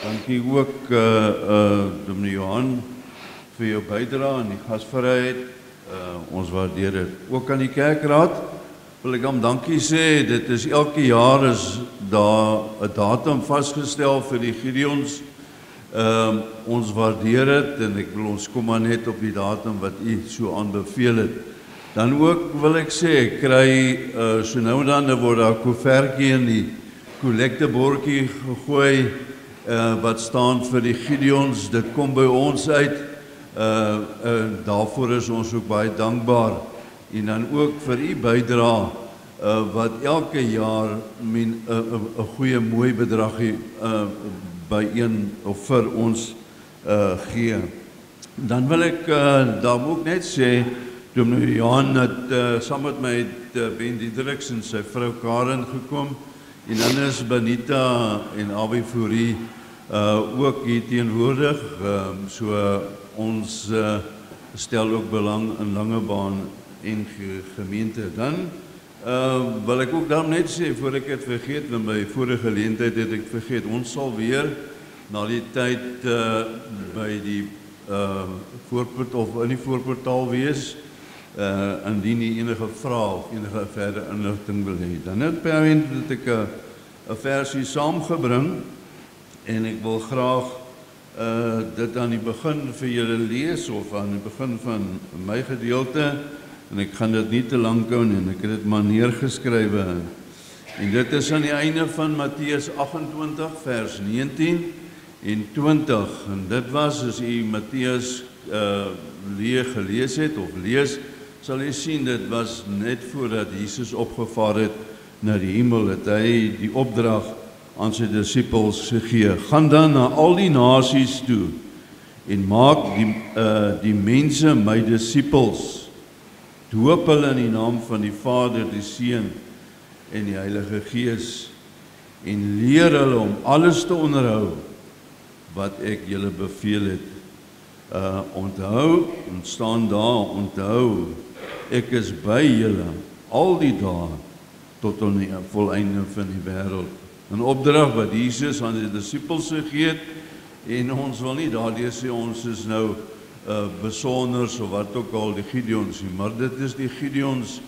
Dankie ook Dominee Johan vir jou bydrae en die gasvryheid. Ons waardeer dit. Ook aan die kerkraad wil ek hom dankie sê. Dit is elke jaar is daar 'n datum vasgestel vir die Gideons. Ons waardeer dit en ek wil ons kom maar net op die datum wat u so aanbeveel het. Dan ook wil ek sê, ek kry so nou en dan word daar 'n koevertjie in die kollektebordjie gegooi wat staan vir die Gideons. Dit kom by ons uit. Daarvoor is ons ook baie dankbaar. En dan ook vir u bydrae wat elke jaar 'n goeie mooi bedragie by een of vir ons gee. Dan wil ek daar ook net sê, Dominee Johan het saam met my Ben Diedericks en sy vrou Karen gekom en dan is Benita en Abby Fourie ook hier teenwoordig. So ons stel ook belang in Langebaan en gemeente. Dan wil ek ook dan net sê, voor ek het vergeet, want by vorige geleentheid het ek vergeet, ons sal weer na die tyd by die voorportaal of in die voorportaal wees, indien jy enige vrae of enige verdere inligting wil hê. Dan het ek 'n versie saamgebring en ek wil graag dit aan die begin vir julle lees of aan die begin van my gedeelte en ek gaan dit nie te lank hou nie en ek het dit maar neergeskrywe. En dit is aan die einde van Matteus 28 vers 19 en 20 en dit was as u Matteus gelees het of lees, sal jy sien dit was net voordat Jesus opgevaar het na die hemel, het hy die opdrag aan sy disippels gegee. Gaan dan na al die nasies toe en maak die mense my disippels. Doop hulle in die naam van die Vader, die Seun en die Heilige Gees en leer hulle om alles te onderhou wat ek julle beveel het. Onthou, en staan daar, onthou, ek is by julle al die dae tot aan die volleinde van die wêreld. 'n opdrag wat Jesus aan die disippels gegee het en ons wil nie daardeur sê ons is nou besonders of wat ook al die Gideons nie, maar dit is die Gideons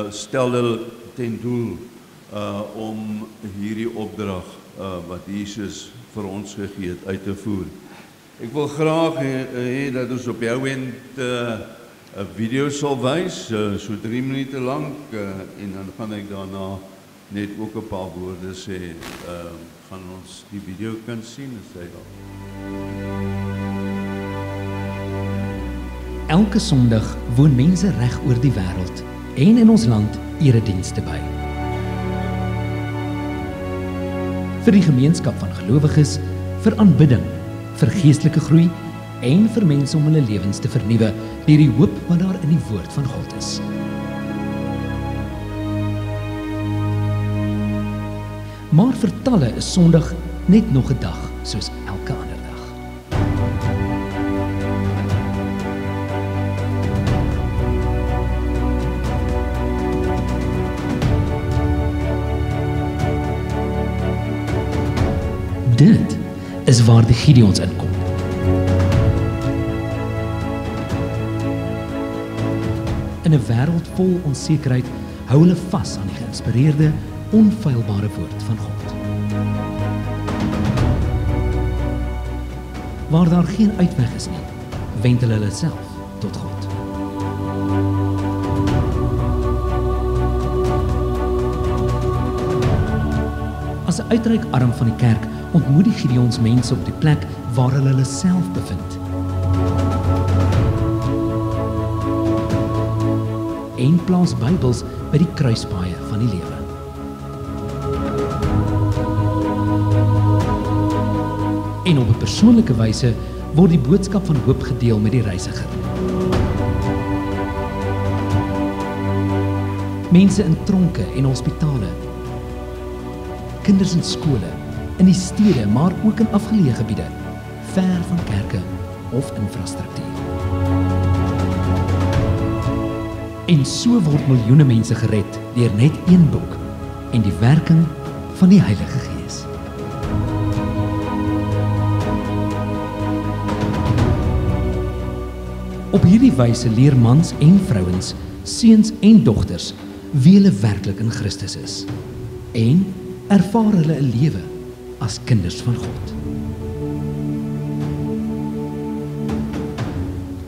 stel hulle ten doel om hierdie opdrag wat Jesus vir ons gegee het uit te voer. Ek wil graag hê dat ons op jou end 'n video sal wys, so 3 minute lank, en dan gaan ek daarna net ook 'n paar woorde sê. Gaan ons die video kan sien, is hy daar. Elke Sondag woon mense reg oor die wêreld en in ons land eredienste by. Vir die gemeenskap van gelowiges, vir aanbidding, vir geestelike groei en vir mense om hulle lewens te vernuwe deur die hoop wat daar in die woord van God is. Maar vir talle is Sondag net nog 'n dag soos elke ander dag. Dit is waar die Gideons inkom. In 'n wêreld vol onsekerheid hou hulle vas aan die geïnspireerde, onfeilbare woord van God. Waar daar geen uitweg is nie, wend hulle self tot God. As 'n uitreikarm van die kerk ontmoet die Gideons mense op die plek waar hulle self bevind. En plaas Bybels by die kruispaaie van die lewe. En op 'n persoonlike wyse word die boodskap van hoop gedeel met die reisiger. Mense in tronke en hospitale, kinders in skole, in die stede, maar ook in afgeleë gebiede, ver van kerke of infrastruktuur. En so word miljoene mense gered deur net een boek en die werking van die Heilige Gees. Op hierdie wyse leer mans en vrouens, seuns en dogters wie hulle werklik in Christus is en ervaar hulle 'n lewe as kinders van God.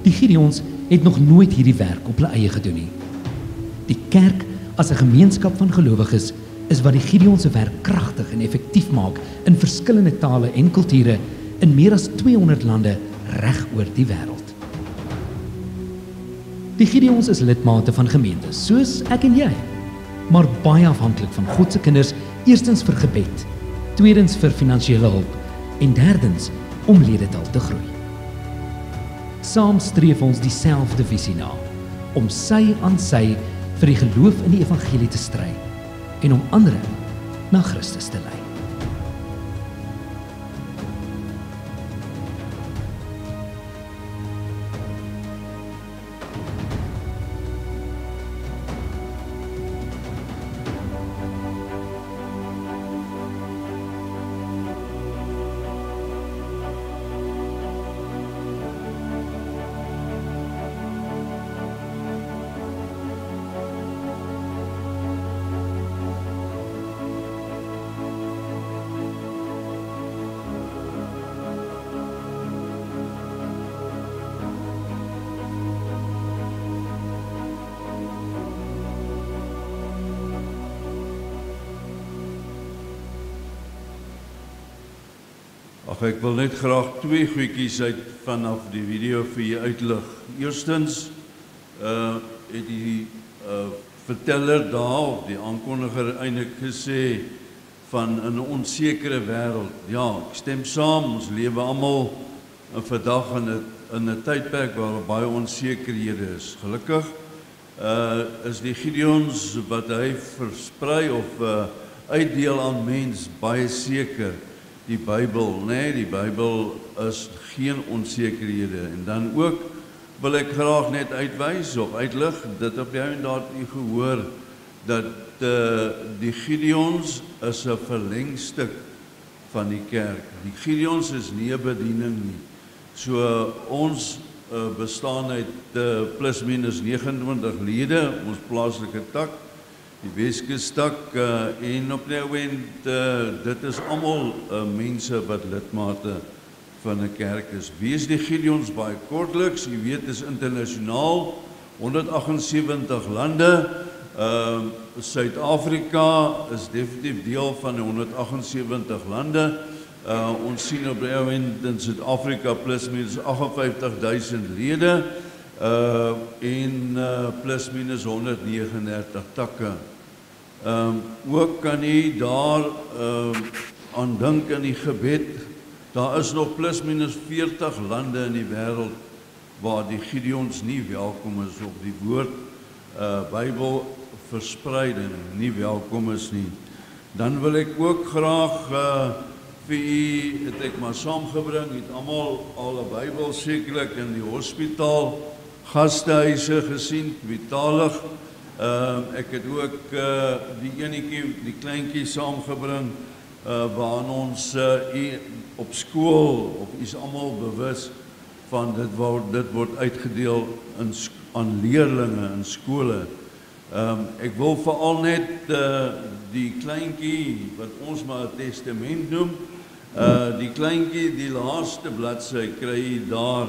Die Gideons het nog nooit hierdie werk op hulle eie gedoen nie. Die kerk as 'n gemeenskap van gelowiges is wat die Gideons se werk kragtig en effektief maak in verskillende tale en kulture in meer as 200 lande reg oor die wêreld. Die Gideons is lidmate van gemeentes, soos ek en jy, maar baie afhanklik van God se kinders, eerstens vir gebed, tweedens vir finansiële hulp en derdens om ledetal te groei. Saam streef ons dieselfde visie na, om sy aan sy vir die geloof in die evangelie te stry en om ander na Christus te lei. Ag, ek wil net graag 2 goedjies uit vanaf die video vir julle uitlig. Eerstens, het die verteller daar, of die aankondiger eintlik gesê van 'n onsekere wêreld. Ja, ek stem saam, ons lewe almal vandag in 'n tydperk waar baie onsekerhede is. Gelukkig is die Gideons wat hy versprei of uitdeel aan mens baie seker. Die Bybel, nee, die Bybel is geen onsekerhede. En dan ook wil ek graag net uitwys of uitlig, dit op jou en daar u gehoor, dat die Gideons is 'n verlengstuk van die kerk. Die Gideons is nie 'n bediening nie. So ons bestaan uit plus minus 29 lede, ons plaaslike tak, die Weskus tak, en op die oomblik dit is almal mense wat lidmate van 'n kerk is. Wie is die Gideons? Baie kortliks, jy weet, is internasionaal. 178 lande. Suid-Afrika is definitief deel van die 178 lande. Ons sien op die oomblik in Suid-Afrika plus minus 58.000 lede en plus minus 139 takke. Ook kan jy daar aan dink in die gebed. Daar is nog plus minus 40 lande in die wêreld waar die Gideons nie welkom is of die woord Bybel verspreiding nie welkom is nie. Dan wil ek ook graag vir u, het ek maar saamgebring, het almal al 'n Bybel sekerlik in die hospitaal, gastehuise gesien, tweetalig. Ek het ook die enetjie, die kleintjie saamgebring, waarin ons op skool, of is almal bewus van dit word uitgedeel aan leerlinge in skole. Ek wil veral net die kleintjie, wat ons maar 'n testament noem, die kleintjie, die laaste bladsy kry jy daar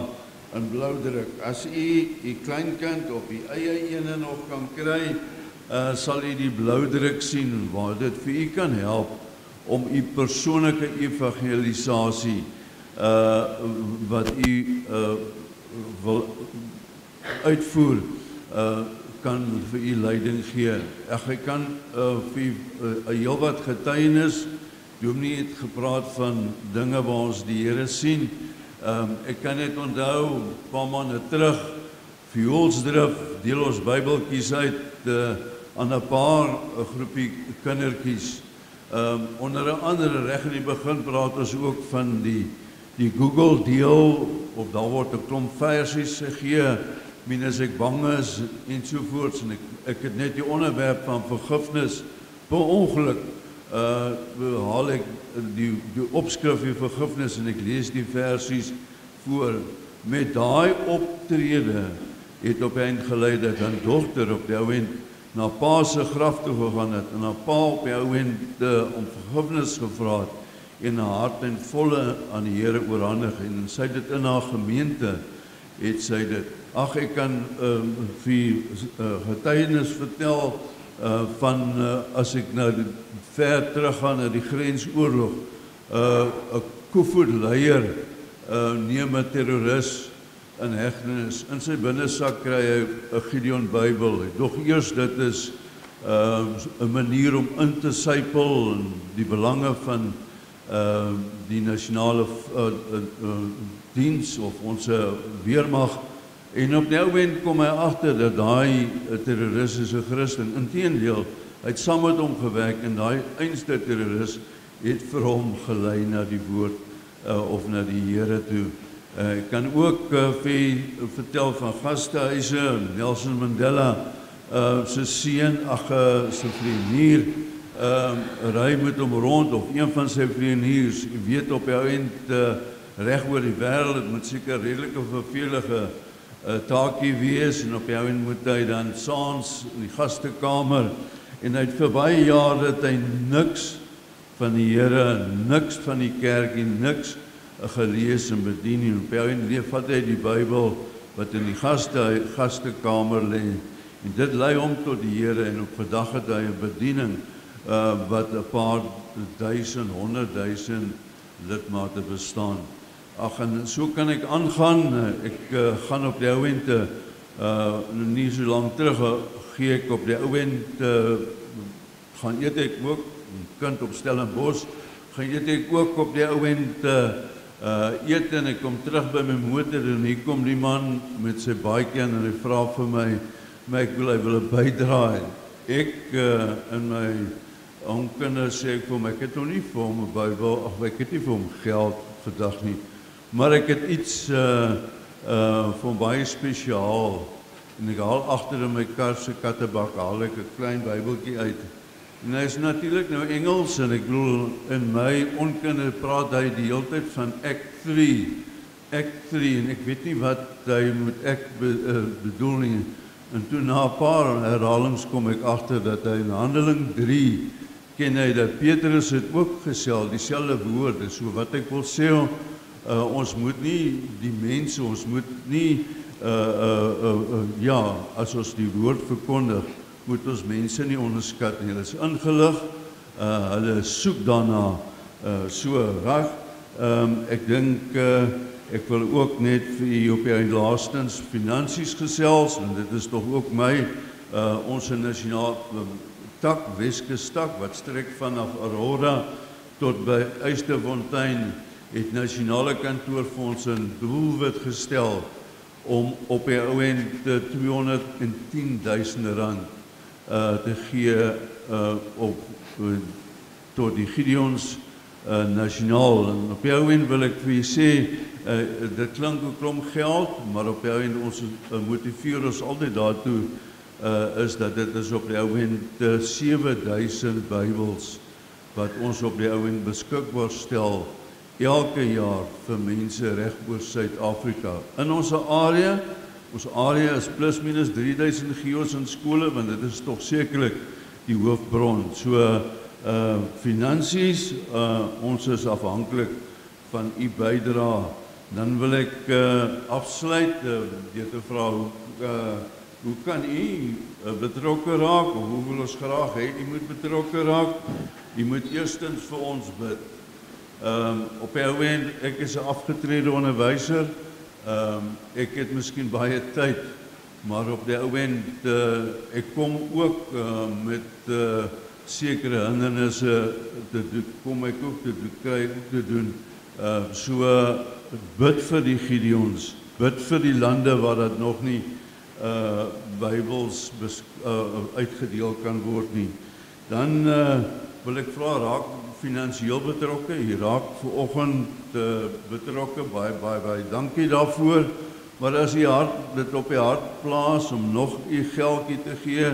in bloudruk. As u kleinkind of die eie ene nog kan kry, sal u die bloudruk sien waar dit vir u kan help om u persoonlike evangelisasie wat u wil uitvoer, kan vir u leiding gee. Ek kan vir u heelwat getuienis. Dominee het gepraat van dinge waar ons die Here sien. Ek kan net onthou, 'n paar maande terug, Vioolsdrif, deel ons Bybeltjies uit aan 'n paar groepie kindertjies. Onder andere reg in die begin praat ons ook van die Google deel, of daar word 'n klomp versies gegee, minus ek bang is ensovoorts, en ek het net die onderwerp van vergifnis per ongeluk haal ek die opskrif vir vergifnis en ek lees die versies voor. Met daai optrede het op eind gelei dat 'n dogter op die ouend na pa se graf toe gegaan het en haar pa op die ouend om vergifnis gevra het en haar hart en volle aan die Here oorhandig, en sy het dit in haar gemeente het sy dit. Ag, ek kan vir getuienis vertel van as ek nou ver teruggaan na die grensoorlog, 'n Koevoet-leier neem 'n terroris in hegtenis. In sy binnesak kry hy 'n Gideon Bybel. Dog eers dit is 'n manier om in te sypel en die belange van die nasionale diens of ons weermag. En op die oomblik kom hy agter dat daai terroris is 'n Christen. Inteendeel, hy het saam met hom gewerk en daai einste terroris het vir hom gelei na die woord of na die Here toe. Ek kan ook vir vertel van gastehuise. Nelson Mandela se seun, sy vlieënier, ry met hom rond, of een van sy vlieëniers, jy weet op die ouend reg oor die wêreld, dit moet seker redelike vervelige taakie wees, en op die ouend moet hy dan saans in die gastekamer, en hy het vir baie jare het hy niks van die Here, niks van die kerk en niks gelees en bedien nie. Op die ouend vat hy die Bybel wat in die gastekamer lê, en dit lei hom tot die Here, en op vandag het hy 'n bediening wat 'n paar duisend, 100.000 lidmate bestaan. Ag, en so kan ek aangaan. Ek gaan op die ouend nie so lank terug, gee ek op die ouend gaan eet ek ook, 'n kind op Stellenbosch, gaan eet ek ook op die ouend eet, en ek kom terug by my motor, en hier kom die man met sy baadjie en hy vra vir my, hy wil 'n bydra. Ek in my oomkinders sê ek vir hom, ek het nog nie vir hom 'n Bybel, ek het nie vir hom geld vandag nie, maar ek het iets vir hom baie spesiaal, en ek haal agter in my kar se kattebak, haal ek 'n klein Bybeltjie uit, en hy is natuurlik nou Engels, en ek bedoel, in my onkunde praat hy die hele tyd van Act 3, en ek weet nie wat hy met ek bedoel nie, en toe na 'n paar herhalings kom ek agter dat hy in Handeling 3 ken hy dat Petrus het ook gesê dieselfde woorde. So wat ek wil sê, ons moet nie die mense, ons moet nie ja, as ons die woord verkondig, moet ons mense nie onderskat nie. Hulle is ingelig, hulle soek daarna so reg. Ek dink ek wil ook net vir u op die laastens finansies gesels, en dit is tog ook my ons nasionale tak, Weskus tak, wat strek vanaf Aurora tot by Eysterfontein, het nasionale kantoorfonds in doelwit gestel om op die ou end R210.000 te gee tot die Gideons nasionaal. En op die ou end wil ek vir u sê, dit klink 'n klomp geld, maar op die ou end ons motiveer ons altyd daartoe is dat dit is op die ou end 7.000 Bybels wat ons op die ou end beskikbaar stel elke jaar vir mense reg oor Suid-Afrika. In ons area is plus minus 3.000 geos in skole, want dit is tog sekerlik die hoofbron. So finansies, ons is afhanklik van u bydrae. Dan wil ek afsluit deur te vra hoe kan u betrokke raak, of hoe wil ons graag hê u moet betrokke raak? U moet eerstens vir ons bid. Op die ou end, ek is 'n afgetrede onderwyser. Ek het miskien baie tyd, maar op die ou end, ek kom ook met sekere hindernisse kom ek ook te doen. So bid vir die Gideons, bid vir die lande waar dit nog nie Bybels uitgedeel kan word nie. Dan wil ek vra, raak finansiëel betrokke. Hier raak vanoggend betrokke. Baie dankie daarvoor. Maar as u dit op die hart plaas om nog u geldjie te gee,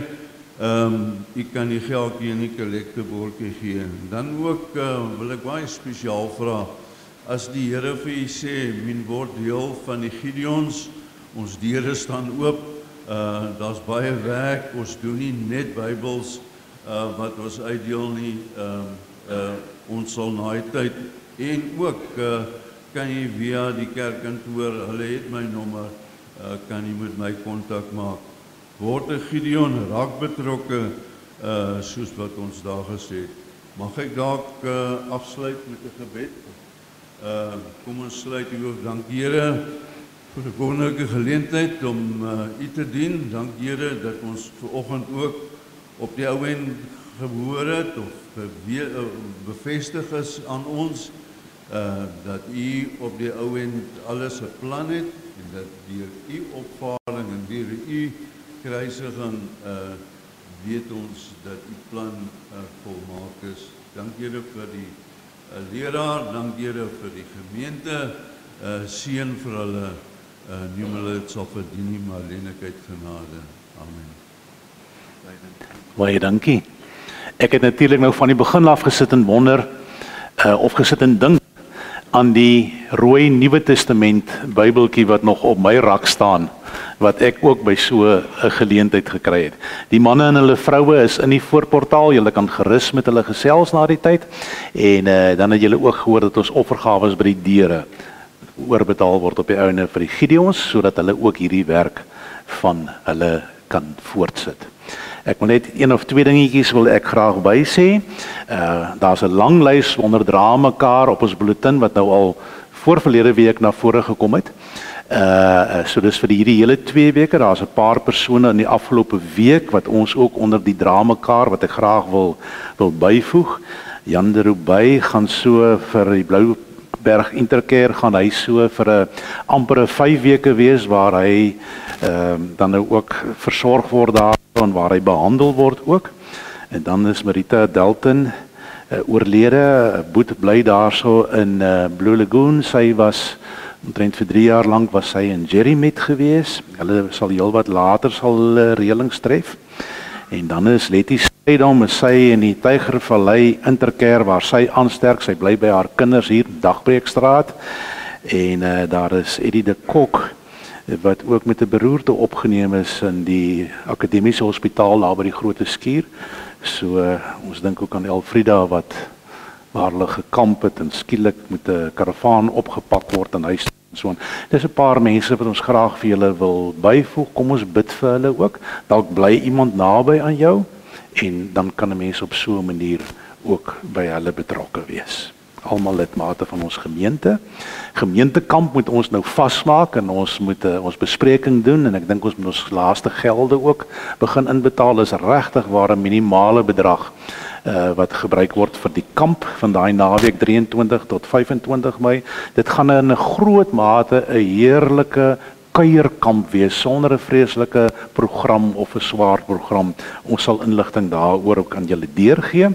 u kan die geldjie in die kollektebordjie gee. Dan ook wil ek baie spesiaal vra, as die Here vir u sê, men word deel van die Gideons, ons deure staan oop, daar's baie werk, ons doen nie net Bybels wat ons uitdeel nie, ons sal na die tyd, en ook kan jy via die kerkkantoor, hulle het my nommer, kan jy met my kontak maak. Word 'n Gideon, raak betrokke, soos wat ons daar gesê het. Mag ek dalk afsluit met 'n gebed? Kom ons sluit u op. Dank Here vir 'n wonderlike geleentheid om u te dien. Dank Here dat ons vanoggend ook op die ou end gehoor het of bevestig is aan ons dat u op die ou end alles 'n plan het en dat deur u opvaring en deur u kruisiging weet ons dat u plan volmaak is. Dank Here vir die leraar, dank Here vir die gemeente, seën vir hulle, noem hulle dit sal verdien nie, maar lenigheid genade. Amen. Baie dankie. Ek het natuurlik nou van die begin af gesit en wonder, of gesit en dink aan die rooi Nuwe Testament Bybeltjie wat nog op my rak staan, wat ek ook by so 'n geleentheid gekry het. Die manne en hulle vroue is in die voorportaal, julle kan gerus met hulle gesels na die tyd, en dan het julle ook gehoor dat ons offergawes by die deure oorbetaal word op die einde vir die Gideons, sodat hulle ook hierdie werk van hulle kan voortsit. Ek wil net een of twee dingetjies wil ek graag by sê. Daar's 'n lang lys onder dra mekaar op ons bulletin wat nou al voor verlede week na vore gekom het. So dis vir hierdie hele 2 weke, daar's 'n paar persone in die afgelope week wat ons ook onder die dra mekaar wat ek graag wil byvoeg. Jan de Roubey gaan so vir die Blouberg Intercare gaan hy so vir 'n ampere 5 weke wees waar hy dan nou ook versorg word daar en waar hy behandel word ook. En dan is Marita Dalton oorlede, Boet bly daarso in Blue Lagoon. Sy was omtrent vir 3 jaar lank was sy in Jerrymet gewees. Hulle sal heelwat later sal hulle reëlings tref. En dan is Letty Strydom, sy in die Tygervallei Intercare waar sy aansterk. Sy bly by haar kinders hier Dagbreekstraat. En daar is Eddie de Kok wat ook met 'n beroerte opgeneem is in die Akademiese Hospitaal daar by die Grote Skuur. So ons dink ook aan Elfrida wat waar hulle gekamp het en skielik met 'n karavaan opgepak word en hy So, dis 'n paar mense wat ons graag vir julle wil byvoeg. Kom ons bid vir hulle ook. Dalk bly iemand naby aan jou en dan kan 'n mens op so 'n manier ook by hulle betrokke wees. Almal lidmate van ons gemeente. Gemeentekamp moet ons nou vasmaak en ons moet ons bespreking doen en ek dink ons moet ons laaste gelde ook begin inbetaal. Is regtig waar 'n minimale bedrag wat gebruik word vir die kamp van daai naweek 23 tot 25 Mei. Dit gaan in 'n groot mate 'n heerlike kuierkamp wees sonder 'n vreeslike program of 'n swaar program. Ons sal inligting daaroor ook aan julle deurgee.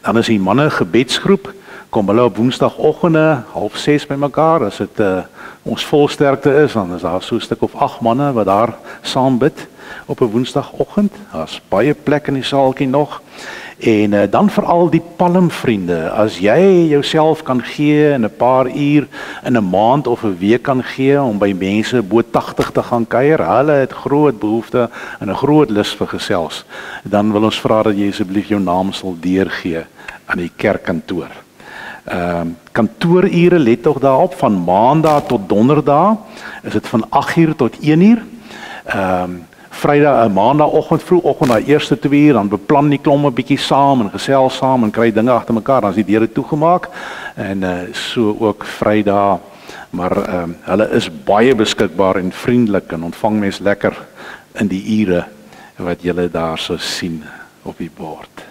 Dan is die manne gebedsgroep. Kom hulle op woensdagoggende 5:30 bymekaar. As dit ons volsterkte is, dan is daar so 'n stuk of 8 manne wat daar saam bid op 'n woensdagoggend. Daar's baie plek in die saaltjie nog. En dan veral die palmvriende. As jy jouself kan gee in 'n paar uur in 'n maand of 'n week kan gee om by mense bo 80 te gaan kuier, hulle het groot behoefte en 'n groot lus vir gesels. Dan wil ons vra dat jy asseblief jou naam sal deurgee aan die kerkkantoor. Kantoorure, let tog daarop, van maandag tot donderdag is dit van 8:00 tot 1:00. Vrydag, maandagooggend vroegoggend, daai eerste 2 uur, dan beplan die klomp 'n bietjie saam en gesels saam en kry dinge agter mekaar, dan is die deure toegemaak en so ook Vrydag, maar hulle is baie beskikbaar en vriendelik en ontvang mens lekker in die ure wat julle daar sou sien op die bord.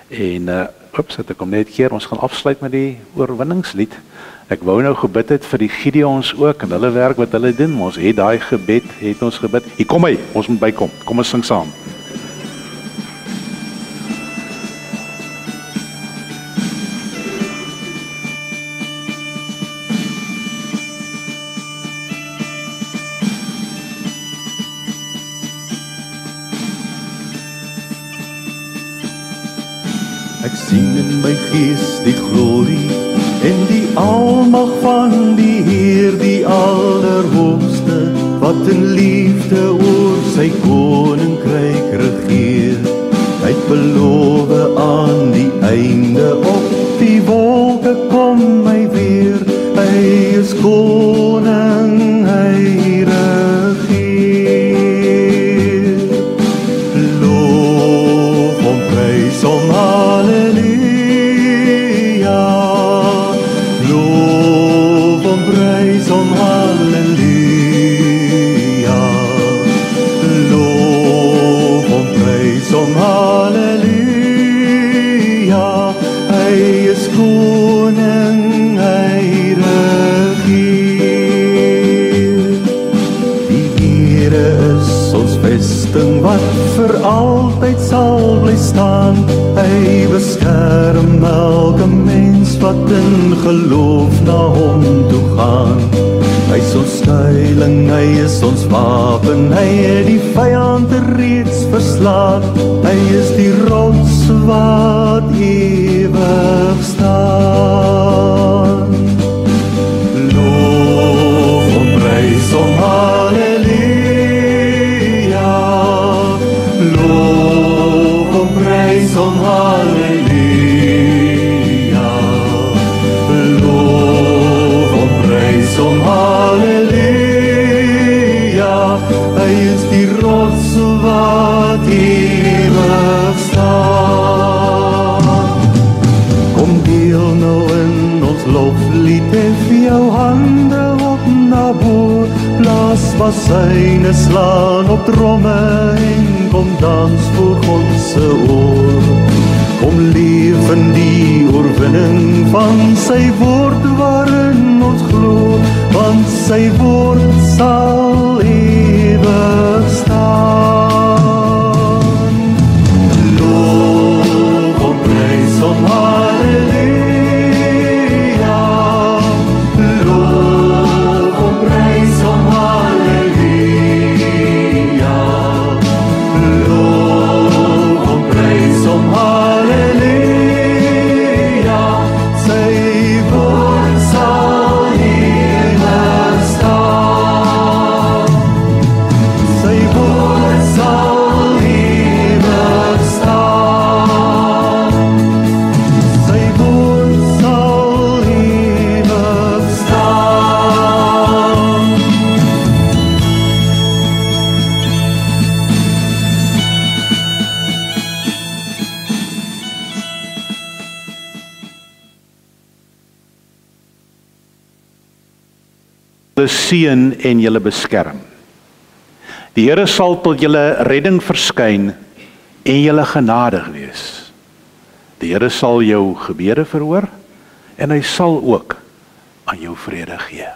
En dit kom net keer, ons gaan afsluit met die oorwinningslied. Ek wou nou gebid het vir die Gideons ook en hulle werk wat hulle doen, maar ons het daai gebed, het ons gebid. Hier kom hy, ons moet bykom. Kom ons sing saam. Ek sien in my gees die glorie en die almag van die Heer, die Allerhoogste, wat in liefde oor sy koninkryk regeer. Hy het beloof aan die einde op die wolke kom hy weer. Hy is koning, hy regeer. Loof hom, prys hom, halleluja. Loof hom, prys hom, halleluja. Loof hom, prys hom, halleluja. Hy is koning, hy regeer. Die Here is ons vesting wat vir altyd sal bly staan. Hy beskerm elke mens wat in geloof na hom toe gaan. Hy is ons skuiling, hy is ons wapen, hy het die vyand reeds verslaan. Hy is die rots wat ewig staan. Loof hom, prys hom, halleluja. Loof hom, prys hom, halleluja. Loof hom, prys hom, halleluja. Hy is die rots wat ewig staan. Kom deel nou in ons loflied, hef jou hande op na bo. Blaas bassyne, slaan op tromme en kom dans voor God se oor. Kom leef in die oorwinning van sy woord waarin ons glo, want sy woord sal ewig staan. Loof hom, prys hom, halleluja. Loof hom, prys hom, halleluja. Loof hom, prys hom, halleluja. Sy woord sal ewig staan. julle seën en julle beskerm. Die Here sal tot julle redding verskyn en julle genadig wees. Die Here sal jou gebede verhoor en hy sal ook aan jou vrede gee.